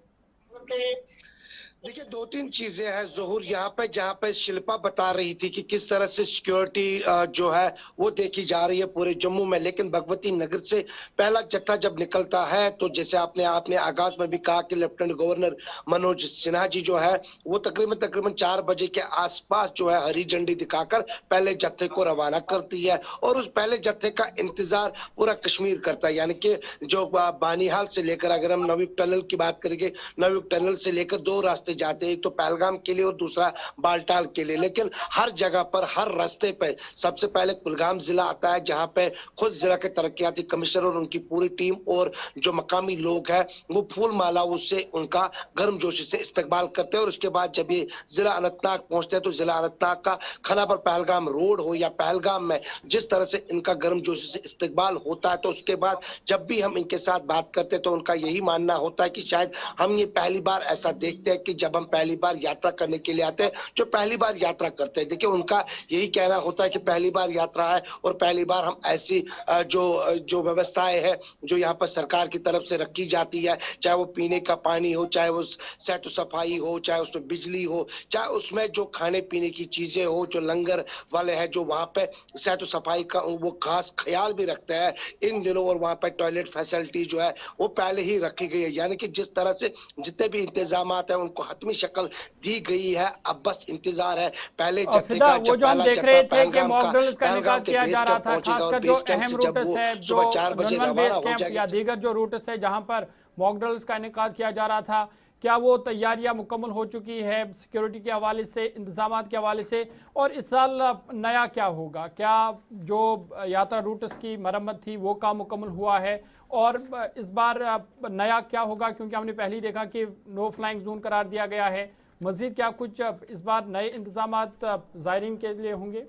देखिए 2-3 चीजें हैं ज़हूर यहाँ पे, जहाँ पे शिल्पा बता रही थी कि किस तरह से सिक्योरिटी जो है वो देखी जा रही है पूरे जम्मू में, लेकिन भगवती नगर से पहला जत्था जब निकलता है तो जैसे आपने आगाज में भी कहा कि लेफ्टिनेंट गवर्नर मनोज सिन्हा जी जो है वो तकरीबन 4 बजे के आसपास जो है हरी झंडी दिखाकर पहले जत्थे को रवाना करती है और उस पहले जत्थे का इंतजार पूरा कश्मीर करता है। यानी कि जो बानीहाल से लेकर, अगर हम नवीक टनल की बात करेंगे, नवीक टनल से लेकर 2 रास्ते रास्ते जाते हैं, एक तो पहलगाम के लिए और दूसरा बालटाल के लिए। लेकिन हर जगह पर, हर रास्ते पे सबसे पहले कुलगाम जिला आता है, जहां पे खुद जिला के तरक्याती कमिश्नर और उनकी पूरी टीम और जो मकामी लोग हैं वो फूल मालाओं से उनका गर्मजोशी से इस्तकबाल करते हैं। और उसके बाद जब ये जिला अनंतनाग पहुंचते हैं तो जिला अनंतनाग का खनाबर पहलगाम रोड हो या पहलगाम में जिस तरह से इनका गर्मजोशी से इस्तकबाल होता है, तो उसके बाद जब भी हम इनके साथ बात करते हैं तो उनका यही मानना होता है कि शायद हम ये पहली बार ऐसा देखते हैं कि जब हम पहली बार यात्रा करने के लिए आते हैं, जो पहली बार यात्रा करते हैं, देखिए उनका यही कहना होता है कि पहली बार यात्रा है और पहली बार हम ऐसी जो व्यवस्थाएं हैं जो यहाँ पर सरकार की तरफ से रखी जाती है, चाहे वो पीने का पानी हो, चाहे वो सेहत सफाई हो, चाहे उसमें बिजली हो, चाहे उसमें जो खाने पीने की चीजें हो, जो लंगर वाले हैं जो वहाँ पे सेहत सफाई का वो खास ख्याल भी रखते हैं इन दिनों। और वहाँ पे टॉयलेट फैसिलिटी जो है वो पहले ही रखी गई है, यानी कि जिस तरह से जितने भी इंतजाम है उनको हतमी शक्ल दी गई है। अब बस इंतजार है पहले जत्थे का, वो जो हम देख रहे थे कि मॉक ड्रिल्स का इनेकाद किया जा रहा था, खासकर जो अहम रूट्स है, जो 4 बजे रवाना हो जाएगा या दीगर जो रूट्स है जहां पर मॉक ड्रिल्स का इनेकाद किया जा रहा था, क्या वो तैयारियां मुकम्मल हो चुकी है सिक्योरिटी के हवाले से, इंतजामात के हवाले से? और इस साल नया क्या होगा? क्या जो यात्रा रूट्स की मरम्मत थी वो काम मुकम्मल हुआ है? और इस बार नया क्या होगा, क्योंकि हमने पहले ही देखा कि नो फ्लाइंग जोन करार दिया गया है, मजीद क्या कुछ इस बार नए इंतजामात ज़ायरीन के लिए होंगे?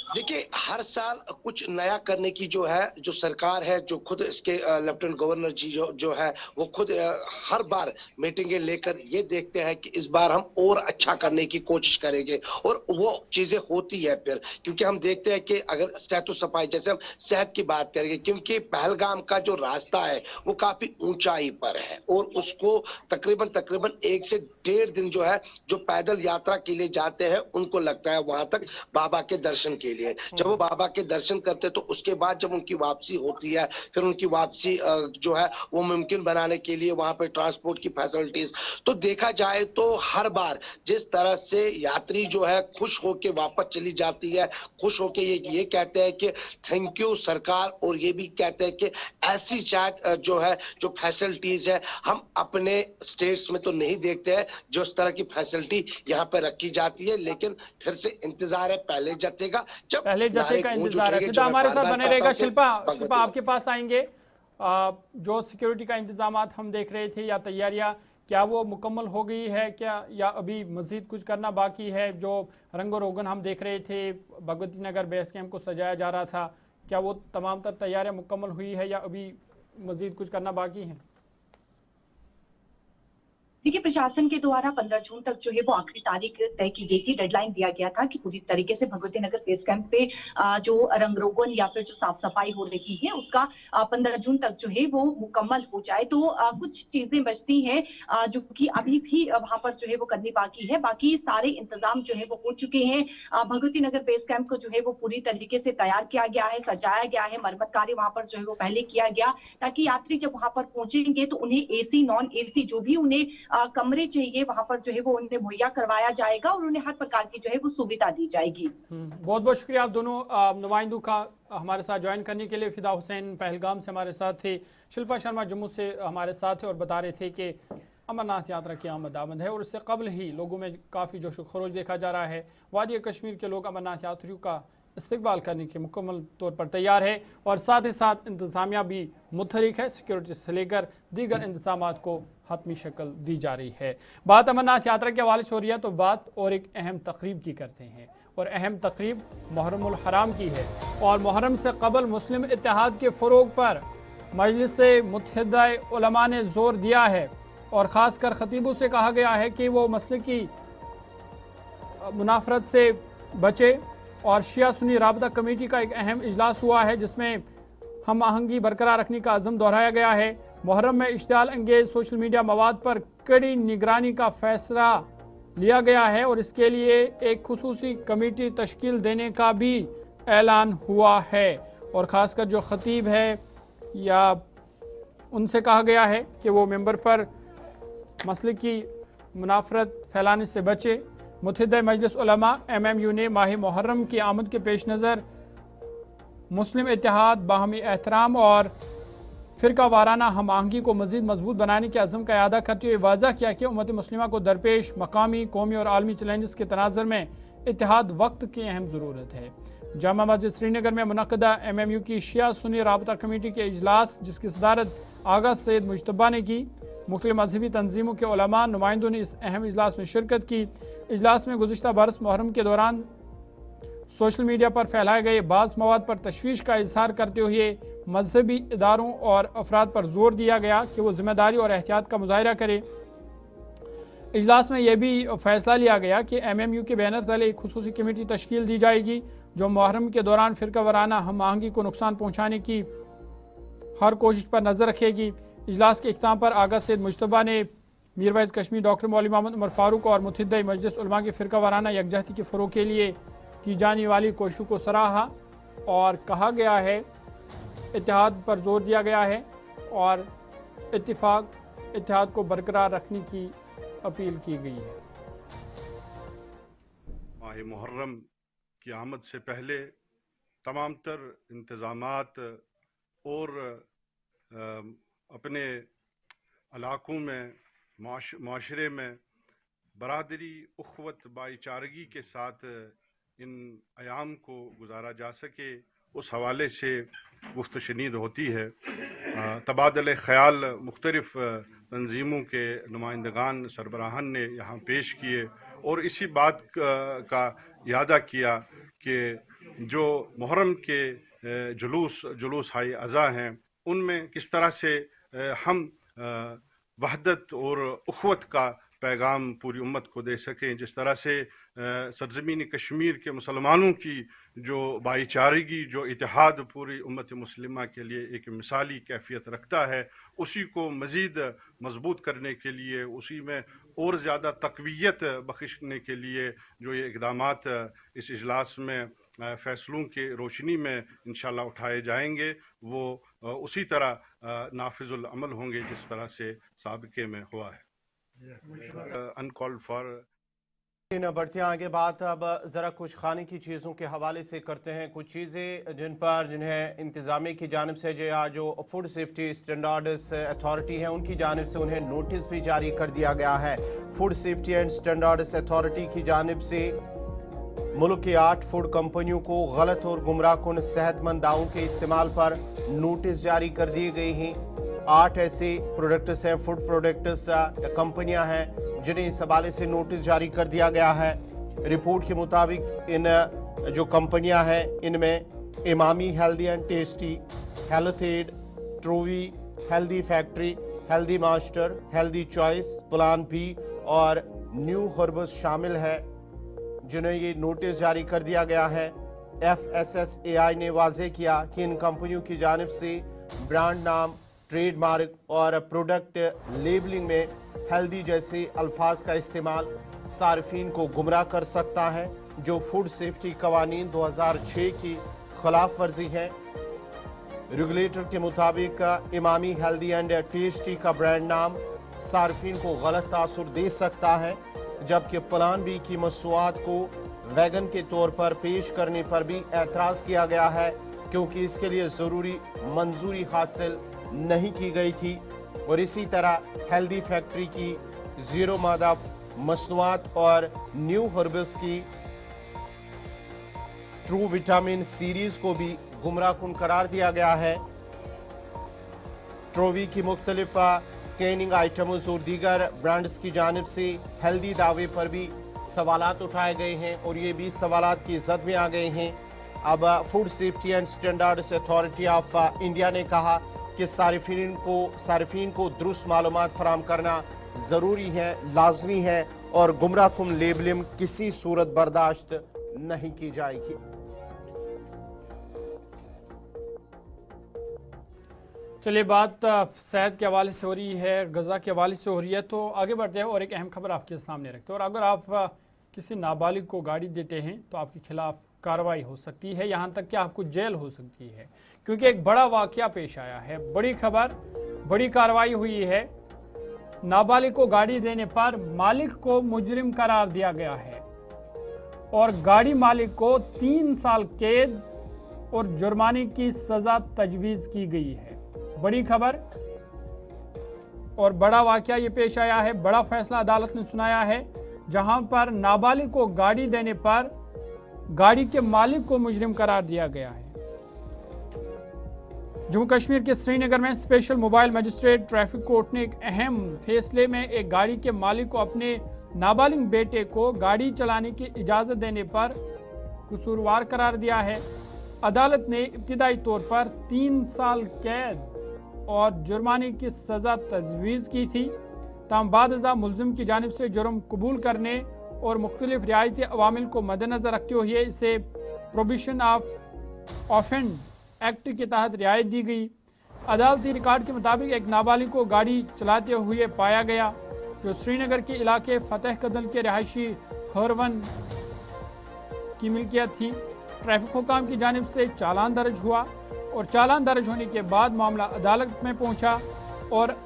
देखिए हर साल कुछ नया करने की जो है जो सरकार है, जो खुद इसके लेफ्टिनेंट गवर्नर जी जो है वो खुद हर बार मीटिंगें लेकर ये देखते हैं कि इस बार हम और अच्छा करने की कोशिश करेंगे, और वो चीजें होती है फिर, क्योंकि हम देखते हैं कि अगर सेहत सफाई, जैसे हम सेहत की बात करेंगे, क्योंकि पहलगाम का जो रास्ता है वो काफी ऊंचाई पर है और उसको तकरीबन 1 से 1.5 दिन जो है जो पैदल यात्रा के लिए जाते हैं उनको लगता है वहां तक बाबा के दर्शन के लिए। जब वो बाबा के दर्शन करते तो उसके बाद जब उनकी वापसी होती है, फिर उनकी वापसी जो है वो मुमकिन बनाने के लिए वहां पे ट्रांसपोर्ट की फैसिलिटीज, तो देखा जाए तो हर बार जिस तरह से यात्री जो है खुश होके वापस चली जाती है, खुश होके ये कहते हैं कि थैंक यू सरकार, और ये भी कहते हैं कि ऐसी शायद जो है जो फैसिलिटीज है हम अपने स्टेट्स में तो नहीं देखते हैं जो इस तरह की फैसिलिटी यहाँ पे रखी जाती है। लेकिन फिर से इंतजार है पहले जत्थे का, पहले जत्थे का इंतजार है। फिदा हमारे साथ बने रहेगा। शिल्पा आपके पास आएंगे। जो सिक्योरिटी का इंतजामात हम देख रहे थे या तैयारियां, क्या वो मुकम्मल हो गई है क्या, या अभी मजीद कुछ करना बाकी है? जो रंग रोगन हम देख रहे थे, भगवती नगर बेस कैंप को सजाया जा रहा था, क्या वो तमाम तर तैयारियां मुकम्मल हुई है या अभी मजीद कुछ करना बाकी है? देखिए प्रशासन के द्वारा 15 जून तक जो है वो आखिरी तारीख तय की गई थी, डेडलाइन दिया गया था कि पूरी तरीके से भगवती नगर बेस कैंप पे जो रंगरोगन या फिर जो साफ सफाई हो रही है उसका 15 जून तक जो है वो मुकम्मल हो जाए। तो कुछ चीजें बचती हैं जो कि अभी भी वहां पर जो है वो करनी बाकी है। बाकी सारे इंतजाम जो है वो हो चुके हैं। भगवती नगर बेस कैंप को जो है वो पूरी तरीके से तैयार किया गया है, सजाया गया है, मरम्मत कार्य वहां पर जो है वो पहले किया गया, ताकि यात्री जब वहां पर पहुंचेंगे तो उन्हें एसी नॉन एसी जो भी उन्हें कमरे चाहिए वहां पर जो है वो उन्हें मुहैया करवाया जाएगा और उन्हें हर प्रकार की जो है वो सुविधा दी जाएगी। बहुत बहुत शुक्रिया आप दोनों नुमाइंदों का हमारे साथ ज्वाइन करने के लिए। फिदा हुसैन पहलगाम से हमारे साथ थे, शिल्पा शर्मा जम्मू से हमारे साथ थे और बता रहे थे कि अमरनाथ यात्रा की आमद है और इससे कबल ही लोगों में काफ़ी जोश व खरोश देखा जा रहा है। वादी कश्मीर के लोग अमरनाथ यात्रियों का इस्तकबाल करने के मुकम्मल तौर पर तैयार है और साथ ही साथ इंतज़ामिया भी मुतहरिक है। सिक्योरिटी से लेकर दीगर इंतजामात को हतमी शक्ल दी जा रही है। बात अमरनाथ यात्रा के हवाले से हो रही है तो बात और एक अहम तकरीब की करते हैं, और अहम तकरीब मुहर्रमुल हराम की है। और मुहर्रम से कबल मुस्लिम इत्तेहाद के फ़रोग पर मजलिस मुत्तहिदा उलमा ने जोर दिया है और ख़ासकर खतीबों से कहा गया है कि वो मसले की मुनाफरत से बचे। और शिया सुन्नी राबता कमेटी का एक अहम इजलास हुआ है जिसमें हम आहंगी बरकरार रखने का अज़म दोहराया गया है। मुहर्रम में इश्तियाल अंगेज सोशल मीडिया मवाद पर कड़ी निगरानी का फैसला लिया गया है और इसके लिए एक खुसूसी कमेटी तश्कील देने का भी ऐलान हुआ है। और ख़ासकर जो खतीब है या उनसे कहा गया है कि वो मेंबर पर मसले की मुनाफरत फैलाने से बचे। मुत्तहिदा मजलिस उलमा MMU ने माह मुहर्रम की आमद के पेश नज़र मुस्लिम इत्तेहाद, बाहमी एहतराम और फ़िरका वाराना हम आहंगी को मज़ीद मजबूत बनाने के अज़म का इआदा करते हुए वाज़ा किया कि उम्मत मुस्लिमा को दरपेश मकामी, कौमी और आलमी चैलेंजेस के तनाज़ुर में इत्तेहाद वक्त की अहम ज़रूरत है। जामा मस्जिद श्रीनगर में मुनक़दा MMU की शिया सुन्नी राबता कमेटी के इजलास, जिसकी सदारत आगा सैयद मुज्तबा ने की, मुख्तलिफ मजहबी तंजीमों के उलमा नुमाइंदों ने इस अहम इजलास में शिरकत की। इजलास में गुज़िश्ता बरस मुहर्रम के दौरान सोशल मीडिया पर फैलाए गए बाज़ मवाद पर तशवीश का इजहार करते हुए मजहबी इदारों और अफराद पर जोर दिया गया कि वो जिम्मेदारी और एहतियात का मुजाहिरा करें। इजलास में यह भी फैसला लिया गया कि MMU के बैनर तले एक खुसूसी कमेटी तश्कील दी जाएगी जो मुहर्रम के दौरान फ़िरका वाराना हम आहंगी को नुकसान पहुँचाने की हर कोशिश पर नज़र रखेगी। इजलास के इख्तिताम पर आगा सैयद मुज्तबा ने मीर वैस कश्मीर, डॉक्टर मौलवी मोहम्मद उमर फारूक और मुत्तहिदा मजलिस उलमा के फ़िरका वाराना यकजहती के फ़रोग़ के लिए की जाने वाली कोशिशों को सराहा और कहा गया है, इत्तेहाद पर जोर दिया गया है और इत्तेहाद को बरकरार रखने की अपील की गई है। माह मुहर्रम की आमद से पहले तमाम तर इंतज़ामात और अपने इलाक़ों में माशरे में बरादरी, उख़्वत, भाईचारगी के साथ इन अयाम को गुजारा जा सके, उस हवाले से गुफ्त शनीद होती है। तबादले ख़याल मुख्तलिफ़ तंजीमों के नुमाइंदगान सरबराहान ने यहाँ पेश किए और इसी बात का इयादा किया कि जो मुहर्रम के जुलूस हाई अज़ा हैं उनमें किस तरह से हम वहदत और उख़्वत का पैगाम पूरी उम्मत को दे सकें। जिस तरह से सरज़मीन कश्मीर के मुसलमानों की जो भाईचारगी, जो इत्तेहाद पूरी उम्मत मुस्लिमा के लिए एक मिसाली कैफियत रखता है, उसी को मज़ीद मजबूत करने के लिए, उसी में और ज़्यादा तक़वियत बख्शने के लिए जो ये इक़दामात इस इजलास में फ़ैसलों के रोशनी में इंशाअल्लाह उठाए जाएंगे, वो उसी तरह नाफिजुल अमल होंगे जिस तरह से साबिक़े में हुआ है। Uncalled for. बढ़ते आगे बात अब ज़रा कुछ खाने की चीज़ों के हवाले से करते हैं। कुछ चीज़ें जिन्हें इंतज़ामिया की जानिब से जो फूड सेफ्टी स्टैंडर्ड्स अथॉरिटी है उनकी जानिब से उन्हें नोटिस भी जारी कर दिया गया है। Food safety and standards authority की जानिब से मुल्क की 8 फूड कंपनियों को गलत और गुमराहकुन सेहतमंद दावों के इस्तेमाल पर नोटिस जारी कर दिए गए हैं। 8 ऐसे प्रोडक्ट्स हैं, फूड प्रोडक्ट्स कंपनियां हैं जिन्हें इस हवाले से नोटिस जारी कर दिया गया है। रिपोर्ट के मुताबिक इन जो कंपनियां हैं इनमें Emami healthy and tasty, health aid, ट्रोवी, healthy factory, healthy master, healthy choice, plan B और न्यू हर्बस शामिल है जिन्हें ये नोटिस जारी कर दिया गया है। FSSAI ने वाज़ेह किया कि इन कंपनियों की जानिब से ब्रांड नाम, ट्रेडमार्क और प्रोडक्ट लेबलिंग में हेल्दी जैसे अल्फाज का इस्तेमाल सार्फिन को गुमराह कर सकता है, जो फूड सेफ्टी कवानीन 2006 की खिलाफ वर्जी है। रेगुलेटर के मुताबिक इमामी हेल्दी एंड टेस्टी का ब्रांड नाम सार्फिन को गलत तासुर दे सकता है, जबकि प्लान बी की मसनूआत को वैगन के तौर पर पेश करने पर भी एतराज़ किया गया है क्योंकि इसके लिए ज़रूरी मंजूरी हासिल नहीं की गई थी। और इसी तरह हेल्दी फैक्ट्री की ज़ीरो मादा मसनूआत और न्यू हर्बस की ट्रू विटामिन सीरीज़ को भी गुमराहकुन करार दिया गया है। ट्रोवी की मुख्तलिफ स्कैनिंग आइटम्स और दीगर ब्रांड्स की जानिब से हेल्दी दावे पर भी सवालात उठाए गए हैं और ये भी सवालात की जद में आ गए हैं। अब food safety and standards authority of India ने कहा कि सारिफीन को दुरुस्त मालूमात फराम करना ज़रूरी है, लाजमी है और गुमराहकुन लेबलिंग किसी सूरत बर्दाश्त नहीं की जाएगी। चलिए, बात सेहत के हवाले से हो रही है, गज़ा के हवाले से हो रही है, तो आगे बढ़ते हैं और एक अहम खबर आपके सामने रखते हैं। और अगर आप किसी नाबालिग को गाड़ी देते हैं तो आपके खिलाफ कार्रवाई हो सकती है, यहाँ तक कि आपको जेल हो सकती है, क्योंकि एक बड़ा वाक़या पेश आया है। बड़ी खबर, बड़ी कार्रवाई हुई है। नाबालिग को गाड़ी देने पर मालिक को मुजरिम करार दिया गया है और गाड़ी मालिक को 3 साल कैद और जुर्माने की सज़ा तजवीज़ की गई है। बड़ी खबर और बड़ा वाकया ये पेश आया है। बड़ा फैसला अदालत ने सुनाया है, जहां पर नाबालिग को गाड़ी देने पर गाड़ी के मालिक को मुजरिम करार दिया गया है। जम्मू कश्मीर के श्रीनगर में special mobile magistrate traffic court ने एक अहम फैसले में एक गाड़ी के मालिक को अपने नाबालिग बेटे को गाड़ी चलाने की इजाजत देने पर कसूरवार करार दिया है। अदालत ने इब्तिदाई तौर पर 3 साल कैद और जुर्माने की सजा तजवीज़ की थी। ताहम बादअज़ा मुल्ज़िम की जानिब से जुर्म कबूल करने और मुख्तलिफ रियायती अवामिल को मद्देनज़र रखते हुए इसे प्रोहिबिशन ऑफ ऑफेंड एक्ट के तहत रियायत दी गई। अदालती रिकॉर्ड के मुताबिक एक नाबालिग को गाड़ी चलाते हुए पाया गया, जो श्रीनगर के इलाके फतेह कदल के रिहायशी हरवन की मिल्कियत थी। ट्रैफिक हुकाम की जानिब से चालान दर्ज हुआ और चालान दर्ज होने के बाद मामला अदालत में पहुंचा और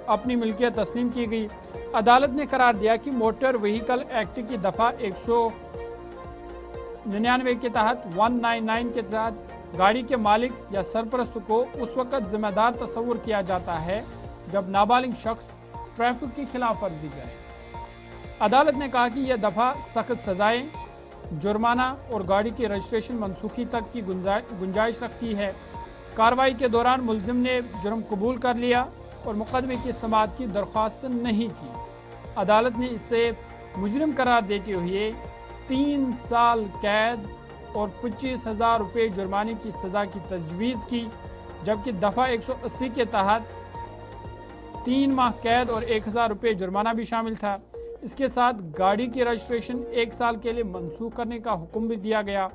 अपनी मिल्कियत तस्लीम की गई। अदालत ने करार दिया कि मोटर व्हीकल एक्ट की दफ़ा 199 के तहत 199 के तहत गाड़ी के मालिक या सरपरस्त को उस वक़्त जिम्मेदार तस्वुर किया जाता है जब नाबालिग शख्स ट्रैफिक की खिलाफ वर्जी करे। अदालत ने कहा कि यह दफ़ा सख्त सजाएं, जुर्माना और गाड़ी की रजिस्ट्रेशन मनसूखी तक की गुंजाइश रखती है। कार्रवाई के दौरान मुल्जिम ने जुर्म कबूल कर लिया और मुकदमे की समाअत की दरख्वास्त नहीं की। अदालत ने इसे मुजरिम करार देते हुए 3 साल कैद और 25,000 रुपये जुर्माने की सज़ा की तजवीज़ की, जबकि दफ़ा 180 के तहत 3 माह कैद और 1,000 रुपये जुर्माना भी शामिल था। इसके साथ गाड़ी की रजिस्ट्रेशन 1 साल के लिए मनसूख करने का हुक्म भी दिया गया।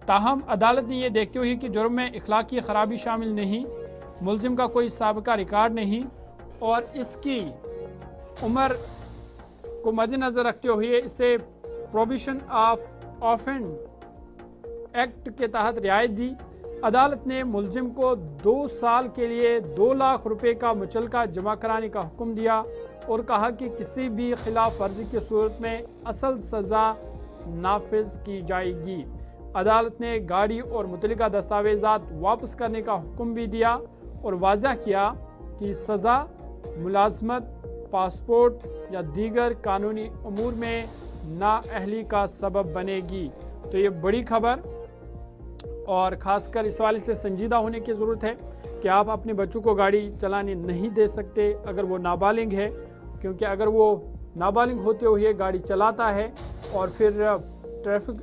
ताहम अदालत ने यह देखते हुए कि जुर्म में इखलाकी खराबी शामिल नहीं, मुल्जिम का कोई साबिका रिकॉर्ड नहीं और इसकी उम्र को मद्देनज़र रखते हुए इसे प्रोहिबिशन ऑफ ऑफेंड एक्ट के तहत रियायत दी। अदालत ने मुल्जिम को 2 साल के लिए 2 लाख रुपए का मुचलका जमा कराने का हुक्म दिया और कहा कि किसी भी खिलाफ वर्जी की सूरत में असल सज़ा नाफिज की जाएगी। अदालत ने गाड़ी और मुतल्लिका दस्तावेज़ात वापस करने का हुक्म भी दिया और वाज़ह किया कि सज़ा मुलाजमत, पासपोर्ट या दीगर कानूनी अमूर में नाअहली का सबब बनेगी। तो ये बड़ी खबर और ख़ासकर इस वाले से संजीदा होने की ज़रूरत है कि आप अपने बच्चों को गाड़ी चलाने नहीं दे सकते अगर वो नाबालिग है, क्योंकि अगर वो नाबालिग होते हुए गाड़ी चलाता है और फिर ट्रैफिक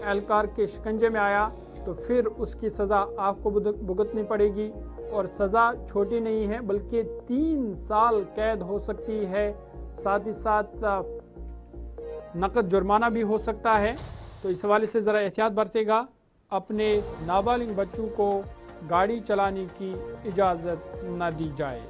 एहलकार के शिकंजे में आया तो फिर उसकी सज़ा आपको भुगतनी पड़ेगी और सज़ा छोटी नहीं है बल्कि 3 साल कैद हो सकती है, साथ ही साथ नकद जुर्माना भी हो सकता है। तो इस हवाले से ज़रा एहतियात बरतेगा, अपने नाबालिग बच्चों को गाड़ी चलाने की इजाज़त न दी जाए।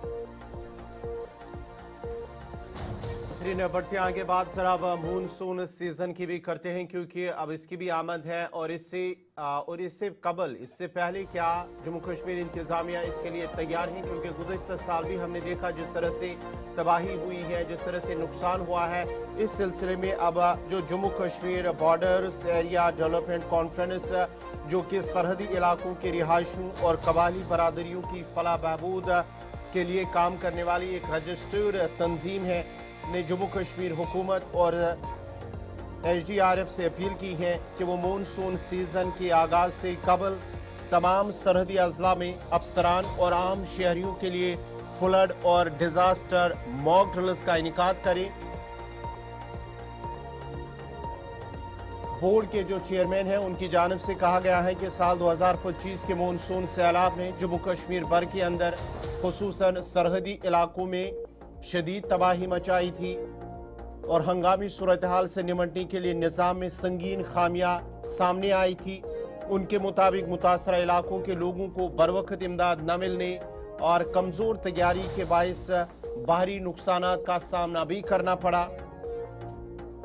बढ़ते आगे बात जरा मानसून सीजन की भी करते हैं, क्योंकि अब इसकी भी आमद है और इससे पहले क्या जम्मू कश्मीर इंतजामिया इसके लिए तैयार है, क्योंकि गुज़श्ता साल भी हमने देखा जिस तरह से तबाही हुई है, जिस तरह से नुकसान हुआ है। इस सिलसिले में अब जो Jammu Kashmir borders area development conference जो कि सरहदी इलाकों के रिहायशों और कबायली बरादरियों की फलाह बहबूद के लिए काम करने वाली एक रजिस्टर्ड तंजीम है, ने जम्मू कश्मीर हुकूमत और SDRF से अपील की है कि वो मानसून सीज़न के आगाज़ से कबल तमाम सरहदी अजला में अफसरान और आम शहरियों के लिए फ्लड और डिज़ास्टर मॉक ड्रिल्स का इनेकाद करें। बोर्ड के जो चेयरमैन हैं उनकी जानिब से कहा गया है कि साल 2025 के मानसून सैलाब ने जम्मू कश्मीर भर के अंदर खुसूसन सरहदी इलाकों में शदीद तबाही मचाई थी और हंगामी सूरत हाल से निमटने के लिए निज़ाम में संगीन खामियां सामने आई थी। उनके मुताबिक मुतासरा इलाकों के लोगों को बरवक्त इमदाद न मिलने और कमज़ोर तैयारी के बायस बाहरी नुकसानात का सामना भी करना पड़ा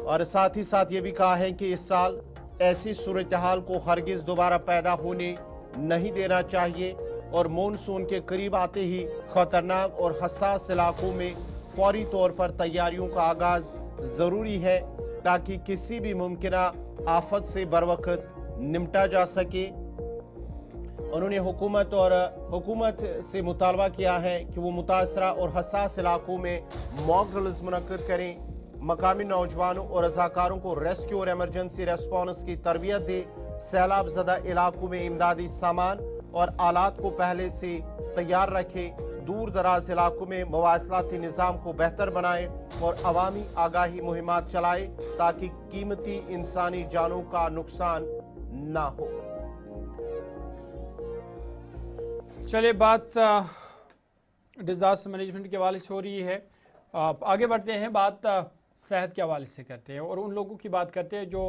और साथ ही साथ ये भी कहा है कि इस साल ऐसी सूरत हाल को हरगिज़ दोबारा पैदा होने नहीं देना चाहिए और मानसून के करीब आते ही खतरनाक और हसास इलाकों में फौरी तौर पर तैयारियों का आगाज ज़रूरी है ताकि किसी भी मुमकिन आफत से बरवक्त निपटा जा सके। उन्होंने हुकूमत से मुतालबा किया है कि वो मुतासरा और हसास इलाकों में मॉक ड्रिल्स मुनक्किद करें, मकामी नौजवानों और रज़ाकारों को रेस्क्यू और एमरजेंसी रेस्पॉन्स की तरबियत दे, सैलाब ज़दा इलाकों में इमदादी सामान और आलात को पहले से तैयार रखे, दूर दराज इलाकों में मवासलाती निज़ाम को बेहतर बनाए और अवामी आगाही मुहिमात चलाए ताकि कीमती इंसानी जानों का नुकसान ना हो। चलिए, बात डिजास्टर मैनेजमेंट के हवाले से हो रही है। आगे बढ़ते हैं, बात सेहत के हवाले से करते हैं और उन लोगों की बात करते हैं जो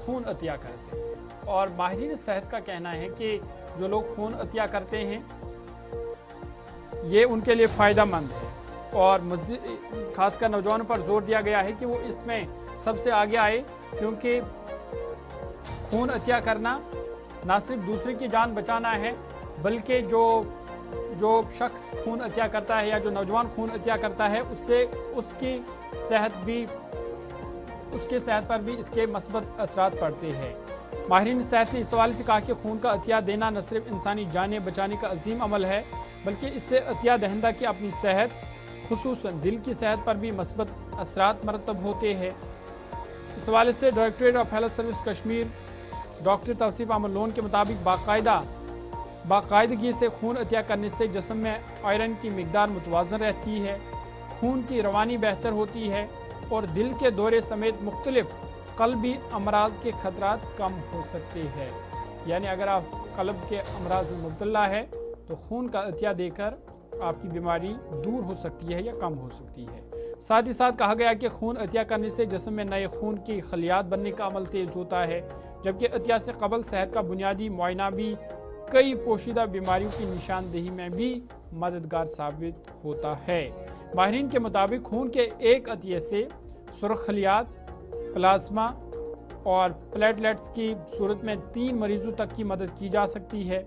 खून अतिया करते हैं। और माहिरीन सेहत का कहना है कि जो लोग खून अतिया करते हैं ये उनके लिए फ़ायदेमंद है और खासकर नौजवानों पर जोर दिया गया है कि वो इसमें सबसे आगे आए, क्योंकि खून अतिया करना ना सिर्फ दूसरे की जान बचाना है बल्कि जो शख्स खून अतिया करता है या जो नौजवान खून अतिया करता है उससे उसकी सेहत पर भी इसके मस्बत असरात पड़ते हैं। माहिरीन सेहत ने इस हवाले से कहा कि खून का अतिया देना न सिर्फ इंसानी जानें बचाने का अजीम अमल है बल्कि इससे अतिया दहिंदा की अपनी सेहत खुसूसन दिल की सेहत पर भी मस्बत असरात मरतब होते हैं। इस हवाले से directorate of health service Kashmir doctor Tauseef Ahmad Lone के मुताबिक बाकायदगी से खून अतिया करने से जिस्म में आयरन की मिकदार मुतवाज़न रहती है, खून की रवानी बेहतर होती है और दिल के दौरे समेत मुख्तलिफ क़ल्बी अमराज के खतरात कम हो सकते हैं। यानी अगर आप क़ल्ब के अमराज में मुब्तला है तो खून का अतिया देकर आपकी बीमारी दूर हो सकती है या कम हो सकती है। साथ ही साथ कहा गया कि खून अतिया करने से जिस्म में नए खून की खलियात बनने का अमल तेज़ होता है, जबकि अतिया से कबल सेहत का बुनियादी मुआयना भी कई पोशीदा बीमारियों की निशानदेही में भी मददगार साबित होता है। माहिरीन के मुताबिक खून के एक अतिये से सुर्ख खलियात, प्लाज्मा और प्लेटलेट्स की सूरत में 3 मरीजों तक की मदद की जा सकती है।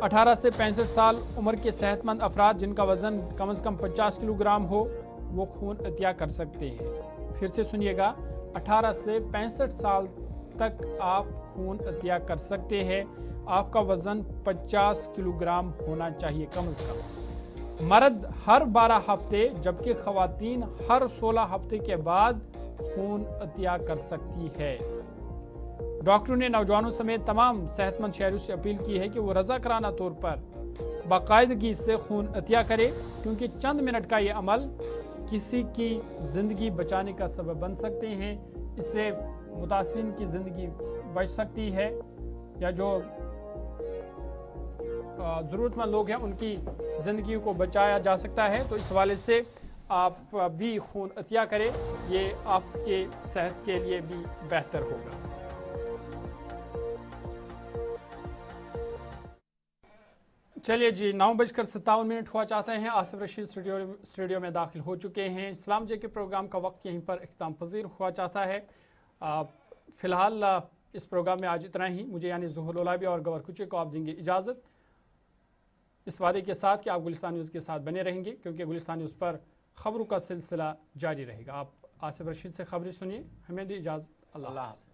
18 से 65 साल उम्र के सेहतमंद अफराद जिनका वज़न कम से कम 50 किलोग्राम हो वो खून अतिया कर सकते हैं। फिर से सुनिएगा, 18 से 65 साल तक आप खून अतिया कर सकते हैं। आपका वज़न 50 किलोग्राम होना चाहिए कम से कम। मर्द हर 12 हफ्ते जबकि ख़वातीन हर 16 हफ्ते के बाद खून अतिया कर सकती है। डॉक्टरों ने नौजवानों समेत तमाम सेहतमंद शहरों से अपील की है कि वो रज़ाकाराना तौर पर बाकायदगी से खून अतिया करे, क्योंकि चंद मिनट का ये अमल किसी की ज़िंदगी बचाने का सबब बन सकते हैं। इससे मुतासिरीन की ज़िंदगी बच सकती है या जो ज़रूरतमंद लोग हैं उनकी ज़िंदगी को बचाया जा सकता है। तो इस हवाले से आप भी खून अतिया करें, ये आपके सेहत के लिए भी बेहतर होगा। चलिए जी, 9:57 हुआ चाहते हैं। आसिफ रशीद स्टूडियो में दाखिल हो चुके हैं। इस्लाम जे के प्रोग्राम का वक्त यहीं पर इख्तिताम पजीर हुआ चाहता है। फ़िलहाल इस प्रोग्राम में आज इतना ही। मुझे यानी ज़ुहूर लोलाबी और गवर कुचे को आप देंगे इजाज़त, इस वादे के साथ कि आप गुलिस्तान न्यूज़ के साथ बने रहेंगे, क्योंकि गुलिस्तान न्यूज़ पर खबरों का सिलसिला जारी रहेगा। आप आसिफ रशीद से खबरें सुनिए। हमें दी इजाज़त। अल्लाह हाफ़िज़।